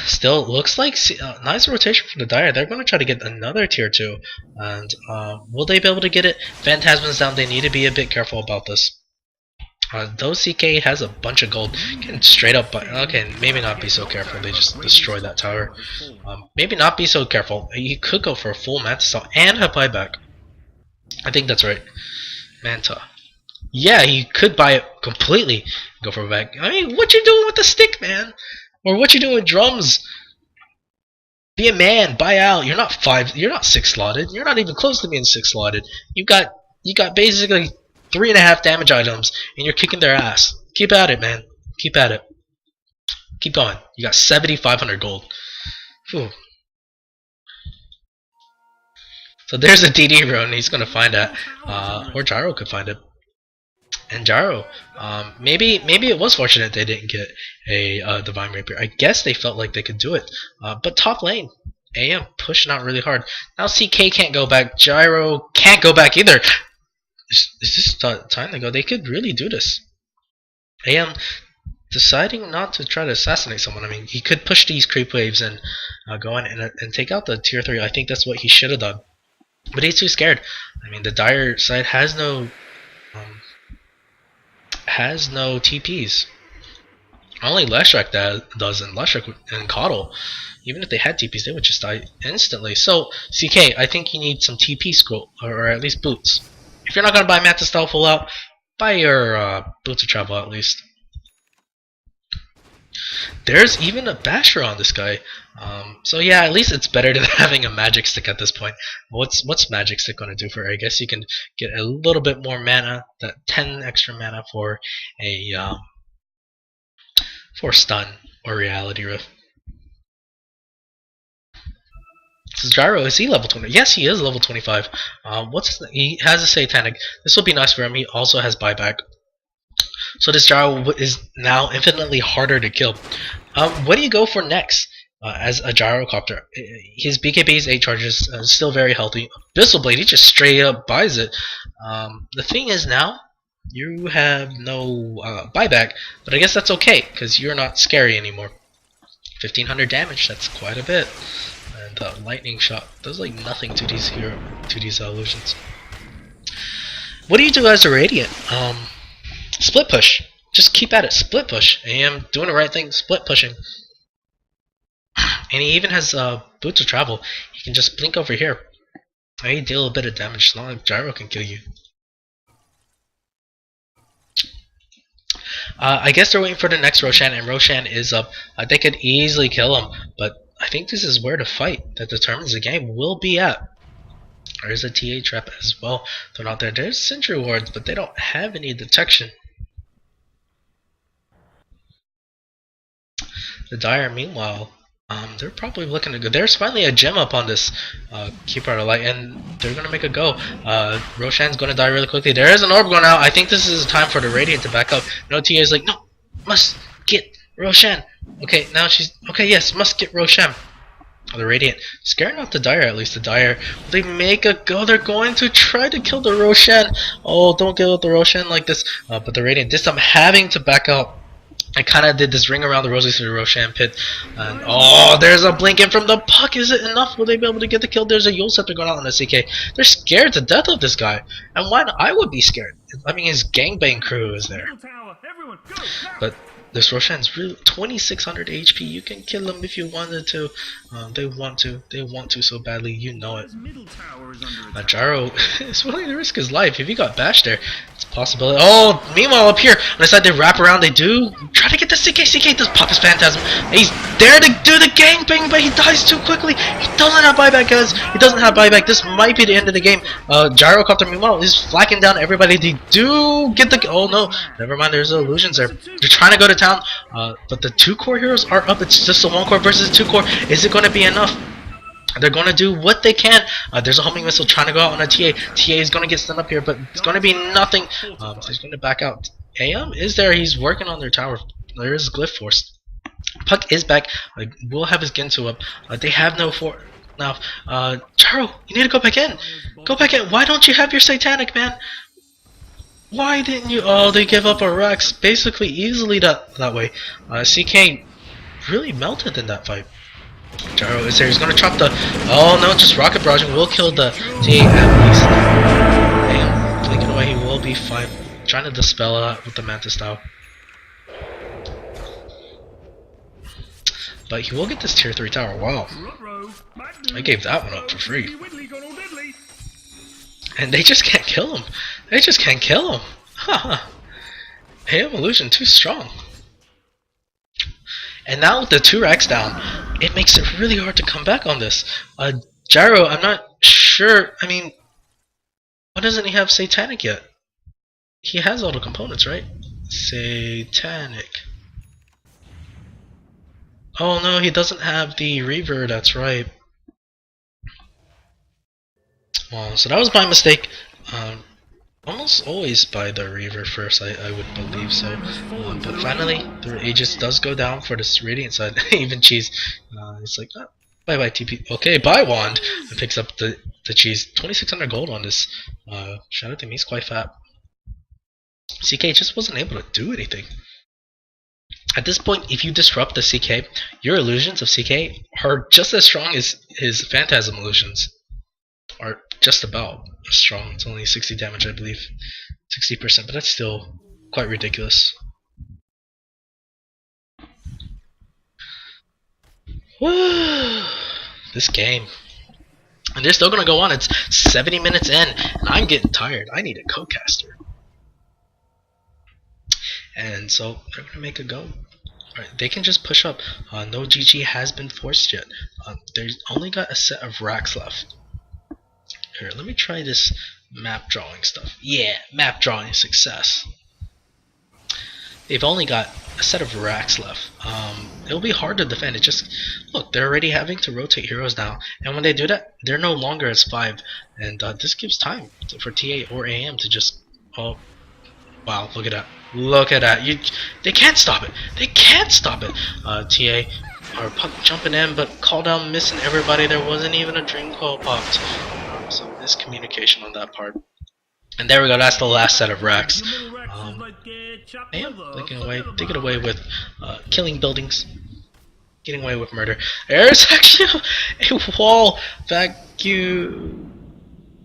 A: Still, looks like nice rotation from the Dire. They're going to try to get another tier 2. And will they be able to get it? Phantasma's down. They need to be a bit careful about this. Though CK has a bunch of gold, can straight up, okay, maybe not be so careful. They just destroy that tower. Maybe not be so careful. He could go for a full Manta Style and have buyback. I think that's right. Manta. Yeah, he could buy it completely. Go for a back. I mean, what you doing with the stick, man? Or what you doing with drums? Be a man, buy out. You're not 6 slotted. You're not even close to being 6 slotted. You got basically 3.5 damage items, and you're kicking their ass. Keep at it, man. Keep at it. Keep going. You got 7,500 gold. Whew. So there's a DD rune. He's gonna find that, or Gyro could find it. And Gyro, maybe it was fortunate they didn't get a Divine Rapier. I guess they felt like they could do it. But top lane, AM pushing out really hard. Now CK can't go back. Gyro can't go back either. Is this time to go? They could really do this. AM deciding not to try to assassinate someone. I mean, he could push these creep waves and go in and take out the tier 3. I think that's what he should have done. But he's too scared. I mean, the Dire side has no TPs. Only Leshrac does, and Leshrac and Coddle, even if they had TPs, they would just die instantly. So, CK, I think you need some TP scroll, or at least boots. If you're not going to buy Manta Style full out, buy your boots of travel at least. There's even a basher on this guy. So yeah, at least it's better than having a magic stick at this point. What's magic stick going to do for her? I guess you can get a little bit more mana, that 10 extra mana for a stun or reality rift. This is Gyro. Is he level 20? Yes, he is level 25. He has a satanic. This will be nice for him. He also has buyback. So this Gyro is now infinitely harder to kill. What do you go for next as a Gyrocopter? His BKB is 8 charges, still very healthy. Abyssal Blade, he just straight up buys it. The thing is now, you have no buyback, but I guess that's okay, because you're not scary anymore. 1500 damage, that's quite a bit. And lightning shot does like nothing to these illusions. What do you do as a Radiant? Split push. Just keep at it. Split push. AM doing the right thing. Split pushing. And he even has boots of travel. He can just blink over here. And he deal a bit of damage as long as Gyro can kill you. I guess they're waiting for the next Roshan, and Roshan is up. They could easily kill him, but I think this is where the fight that determines the game will be at. There's a TA trap as well thrown out there. There's Sentry Wards, but they don't have any detection. The Dire, meanwhile, they're probably looking to go. There's finally a gem up on this Keeper of the Light, and they're going to make a go. Roshan's going to die really quickly. There is an orb going out. I think this is time for the Radiant to back up. No, TA is like, no, must get Roshan. Okay, now she's, okay, yes, must get Roshan. The Radiant, scaring out the Dire at least. The Dire, they make a go. They're going to try to kill the Roshan. Oh, don't kill the Roshan like this. But the Radiant, this time having to back out. I kind of did this ring around the roses to the Roshan pit. And oh, there's a blink in from the puck. Is it enough? Will they be able to get the kill? There's a Yule Scepter going out on the CK. They're scared to death of this guy. And why not? I would be scared. I mean, his gangbang crew is there. But This Roshan's really 2600 HP. You can kill him if you wanted to. They want to. They want to so badly. You know it.
B: Dire's middle tower is under attack.
A: Gyro is willing to risk his life. If he got bashed there, it's a possibility. Oh, meanwhile up here, on the side they wrap around. They do try to get the CK. CK does pop his Phantasm. He's there to do the gangbang, but he dies too quickly. He doesn't have buyback, guys. He doesn't have buyback. This might be the end of the game. Gyrocopter, meanwhile, is flacking down everybody. They do get the. Oh no, never mind. There's illusions there. They're trying to go to town, but the 2 core heroes are up. It's just a 1 core versus 2 core. Is it going to be enough? They're going to do what they can. There's a homing missile trying to go out on a TA. TA is going to get stunned up here, but it's going to be nothing. So he's going to back out. AM is there. He's working on their tower. There is Glyph Force. Puck is back. We'll have his Ginsu up. They have no for now. Gyro, you need to go back in. Go back in. Why don't you have your Satanic, man? Why didn't you? Oh, they give up a Rex basically easily that way. CK really melted in that fight. Gyro is there. He's gonna chop the. Oh no, just rocket barraging will kill the TA at least. And blinking away, he will be fine. Trying to dispel that with the Mantis style. But he will get this tier 3 tower. Wow. I gave that one up for free. And they just can't kill him. They just can't kill him. Haha. AM illusion too strong. And now with the 2 racks down, it makes it really hard to come back on this. Gyro, I'm not sure. I mean, why doesn't he have Satanic yet? He has all the components, right? Satanic. Oh no, he doesn't have the Reaver, that's right. Well, so that was my mistake. Almost always buy the Reaver first, I would believe so. But finally, the Aegis does go down for this Radiant side. Even Cheese, it's like, oh, bye bye TP. Okay, buy Wand. And picks up the Cheese. 2600 gold on this. Shout out to me, he's quite fat. CK just wasn't able to do anything. At this point, if you disrupt the CK, your illusions of CK are just as strong as his Phantasm illusions. Are just about as strong. It's only 60 damage, I believe. 60%, but that's still quite ridiculous. Woo! This game. And they're still going to go on. It's 70 minutes in, and I'm getting tired. I need a co-caster. And so they're going to make a go. Right, they can just push up. No GG has been forced yet. They've only got a set of racks left. Here, let me try this map drawing stuff. Yeah, map drawing success. They've only got a set of racks left. It'll be hard to defend. It just look, they're already having to rotate heroes now, and when they do that, they're no longer as 5, and this gives time for TA or AM to just. Oh, wow! Look at that! Look at that! They can't stop it. They can't stop it. TA or Puck jumping in, but call down missing everybody. There wasn't even a dream coil popped. So miscommunication on that part. And there we go, that's the last set of racks. Taking away with killing buildings. Getting away with murder. There's actually a wall vacuum.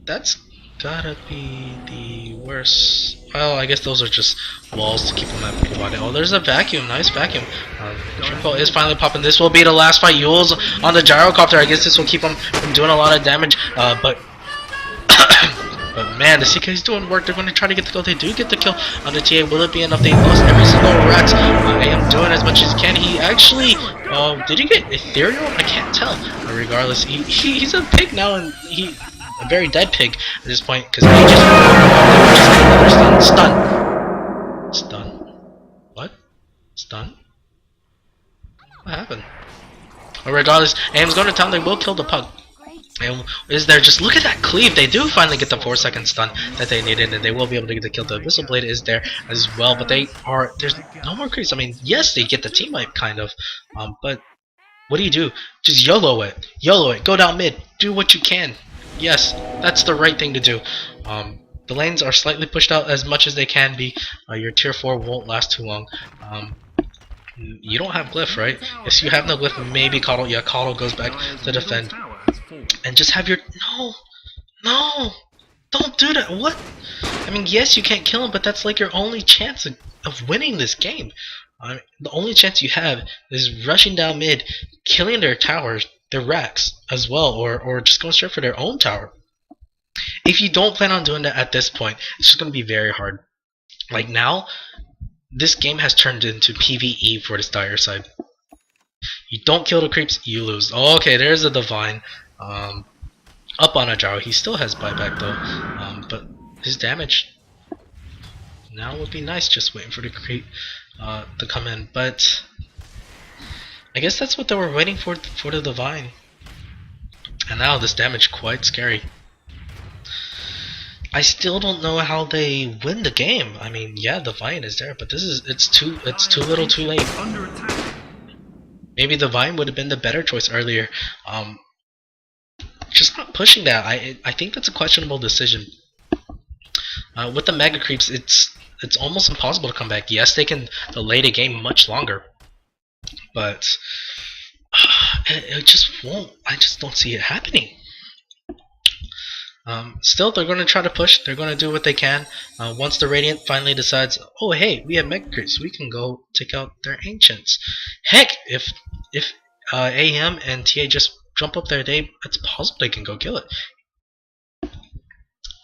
A: That's gotta be the worst. Well, I guess those are just walls to keep them at body. Oh, there's a vacuum. Nice vacuum. Trimpo is finally popping. This will be the last fight. Yule's on the Gyrocopter. I guess this will keep him from doing a lot of damage. But man, the CK is doing work. They're going to try to get the kill. They do get the kill on the TA. Will it be enough? They lost every single rat. AM doing as much as he can. He actually, did he get Ethereal? I can't tell. But regardless, he's a pig now, and a very dead pig at this point, because he just another stun. What? Stun? What happened? But regardless, AM's going to town. They will kill the pug. And is there just look at that cleave? They do finally get the 4-second stun that they needed, and they will be able to get the kill. The Abyssal Blade is there as well, but there's no more creeps. I mean, yes, they get the team wipe kind of, but what do? Just YOLO it, go down mid, do what you can. Yes, that's the right thing to do. The lanes are slightly pushed out as much as they can be. Your tier 4 won't last too long. You don't have Glyph, right? Yes, you have no Glyph. Maybe Coddle. Yeah, Coddle goes back to defend. And just have your... No! Don't do that! What? I mean, yes, you can't kill him, but that's like your only chance of winning this game. The only chance you have is rushing down mid, killing their towers, their racks as well, or just going straight for their own tower. If you don't plan on doing that at this point, it's just going to be very hard. Like now, this game has turned into PvE for this dire side. You don't kill the creeps, you lose. Oh, okay, there's a divine. Up on a Gyro. He still has buyback though, but his damage now would be nice. Just waiting for the creep to come in, but I guess that's what they were waiting for the divine. And now this damage quite scary. I still don't know how they win the game. I mean, yeah, divine is there, but it's too little, too late. Maybe divine would have been the better choice earlier. Just not pushing that. I think that's a questionable decision. With the mega creeps, it's almost impossible to come back. Yes, they can delay the game much longer, but it just won't. I just don't see it happening. Still, they're going to try to push. They're going to do what they can. Once the Radiant finally decides, oh hey, we have mega creeps, we can go take out their ancients. Heck, if AM and TA just jump up there, it's possible they can go kill it.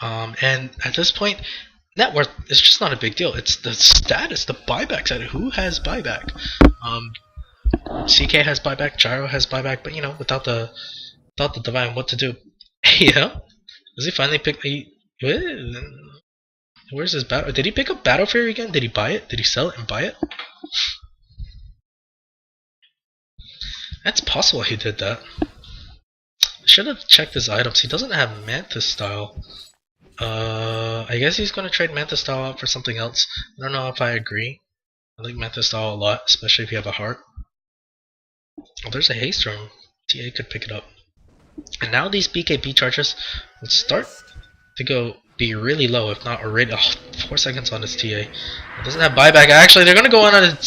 A: And at this point, net worth is just not a big deal. It's the status, the buyback side. Who has buyback? CK has buyback, Gyro has buyback, but you know, without the divine, what to do? Yeah. Does he finally pick? Where's his battle? Did he pick up Battle Fury again? Did he buy it? Did he sell it and buy it? That's possible he did that. Should have checked his items. He doesn't have Mantis style. I guess he's gonna trade Mantis style out for something else. I don't know if I agree. I like Mantis style a lot, especially if you have a heart. Oh, there's a haste room. TA could pick it up. And now these BKB charges will start to be really low, if not already. Oh, 4 seconds on his TA. It doesn't have buyback. Actually, they're gonna go on a.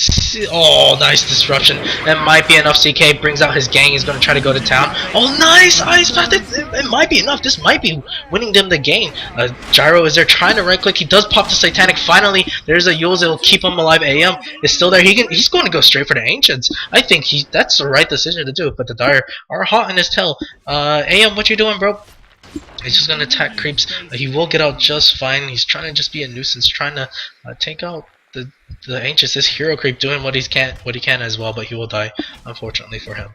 A: Oh, nice disruption. That might be enough. CK brings out his gang. He's gonna try to go to town. Oh, nice ice path. It might be enough. This might be winning them the game. Gyro is there trying to right click. He does pop the Satanic. Finally, there's a Yules. It'll keep him alive. AM is still there. He's going to go straight for the Ancients. I think that's the right decision to do. But the Dire are hot in his tail. AM, what you doing, bro? He's just gonna attack creeps. He will get out just fine. He's trying to just be a nuisance, trying to take out the Ancients. This hero creep doing what he can as well, but he will die, unfortunately for him.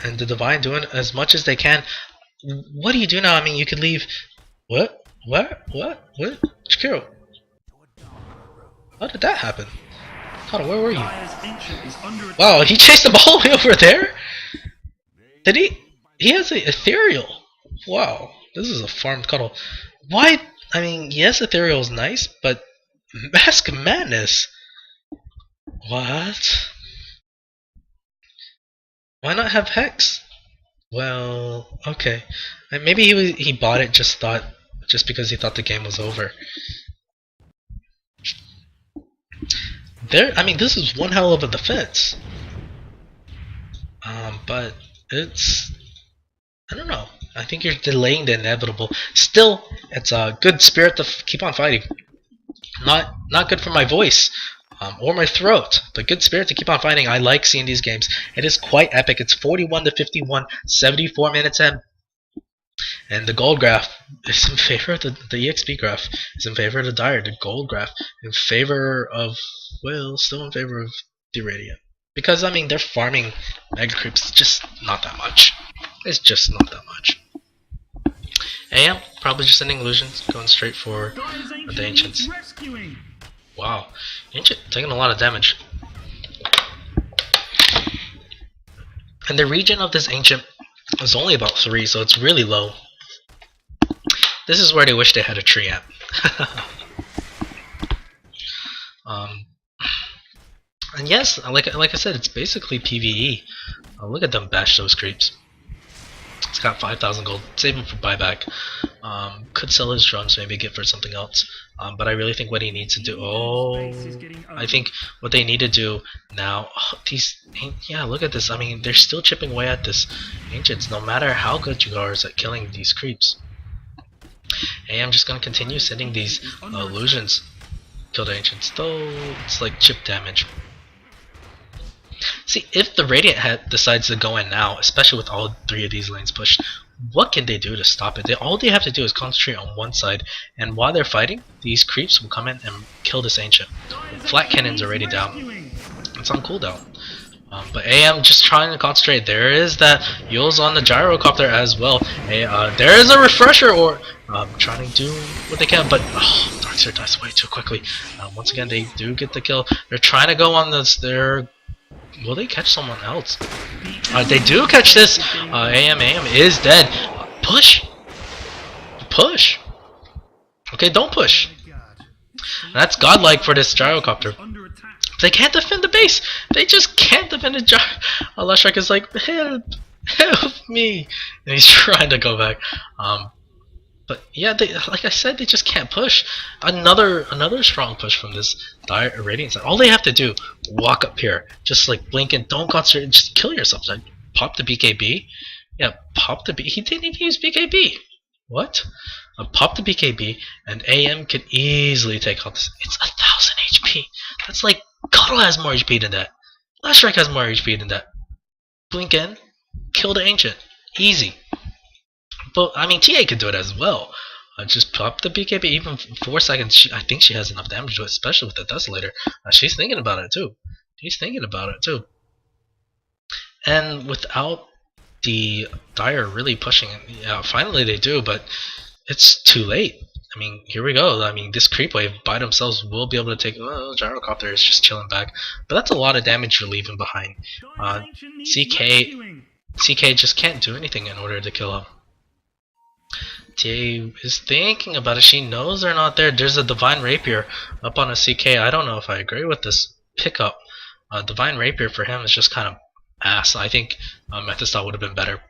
A: And the divine doing as much as they can. What do you do now? I mean, you could leave. What? Shakiro. How did that happen? Kado, where were you? Wow, he chased them all the way over there. Did he? He has an ethereal. Wow, this is a farmed Cuddle. Why? I mean, yes, ethereal is nice, but Mask Madness. What? Why not have Hex? Well, okay. Maybe he bought it just because he thought the game was over. I mean, this is one hell of a defense. But it's. I don't know. I think you're delaying the inevitable. Still, it's a good spirit to keep on fighting. Not good for my voice or my throat, but good spirit to keep on fighting. I like seeing these games. It is quite epic. It's 41-51, 74 minutes in. And the gold graph is in favor of the EXP graph is in favor of the Dire. The gold graph in favor of, well, still in favor of the Radiant. Because, I mean, they're farming mega creeps just not that much. It's just not that much. AM, probably just sending illusions, going straight for the Ancients. Wow, Ancient taking a lot of damage. And the region of this Ancient is only about 3, so it's really low. This is where they wish they had a tree at. And yes, like I said, it's basically PvE. Look at them bash those creeps. It's got 5,000 gold. Save him for buyback. Could sell his drums, maybe get for something else. But I really think what he needs to do. I think what they need to do now. Oh, yeah, look at this. I mean, they're still chipping away at this Ancients, no matter how good you are at killing these creeps. Hey, I'm just gonna continue sending these illusions. kill the ancients, though it's like chip damage. See, if the Radiant decides to go in now, especially with all 3 of these lanes pushed, what can they do to stop it? All they have to do is concentrate on one side, and while they're fighting, these creeps will come in and kill this ancient. Flat cannon's already down. It's on cooldown. But AM just trying to concentrate. There is that Yule's on the gyrocopter as well. There is a refresher, or trying to do what they can, but Darkseer dies way too quickly. Once again, they do get the kill. They're trying to go on this. Will they catch someone else? They do catch this. AM is dead. Push. Push. Okay, don't push. That's godlike for this gyrocopter. They can't defend the base. They just can't defend the gyro. Leshrac is like, help me, and he's trying to go back. But yeah, like I said, they just can't push. Another strong push from this Radiant side. All they have to do, walk up here, just like blink and don't concentrate, just kill yourself. Like, pop the BKB. Yeah, pop the B. He didn't even use BKB. What? Pop the BKB, and AM could easily take out this. It's 1,000 HP. That's like Cuddle has more HP than that. Leshrac has more HP than that. Blink in, kill the ancient, easy. But I mean, TA could do it as well. Just pop the BKB, even 4 seconds. I think she has enough damage to it, especially with the Desolator. She's thinking about it too. She's thinking about it too. And without the Dire really pushing it, yeah, finally they do, but it's too late. I mean, here we go. I mean, this creep wave by themselves will be able to take. Gyrocopter is just chilling back, but that's a lot of damage you're leaving behind. CK just can't do anything in order to kill him. TA is thinking about it. She knows they're not there. There's a Divine Rapier up on a CK. I don't know if I agree with this pickup. Divine Rapier for him is just kind of ass. I think Methystyle would have been better.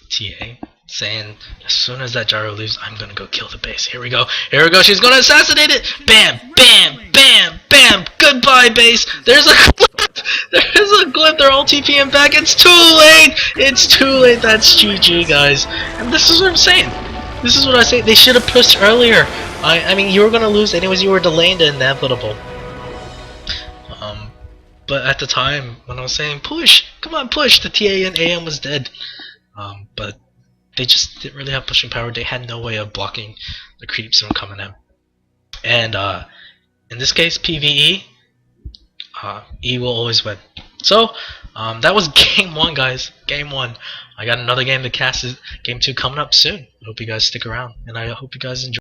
A: TA saying, as soon as that gyro leaves, I'm gonna go kill the base. Here we go. Here we go. She's gonna assassinate it. Bam, bam, bam, bam. Goodbye, base. There's a there's a glip. They're all TPing back. It's too late. It's too late. That's GG, guys. And this is what I'm saying. This is what I say. They should have pushed earlier. I mean, you were gonna lose anyways. You were delaying the inevitable. But at the time when I was saying push, come on, push, the TA and AM was dead. But they just didn't really have pushing power. They had no way of blocking the creeps from coming in. And in this case, PvE, E will always win. So that was game 1, guys. Game 1. I got another game to cast. Game 2 coming up soon. I hope you guys stick around, and I hope you guys enjoy.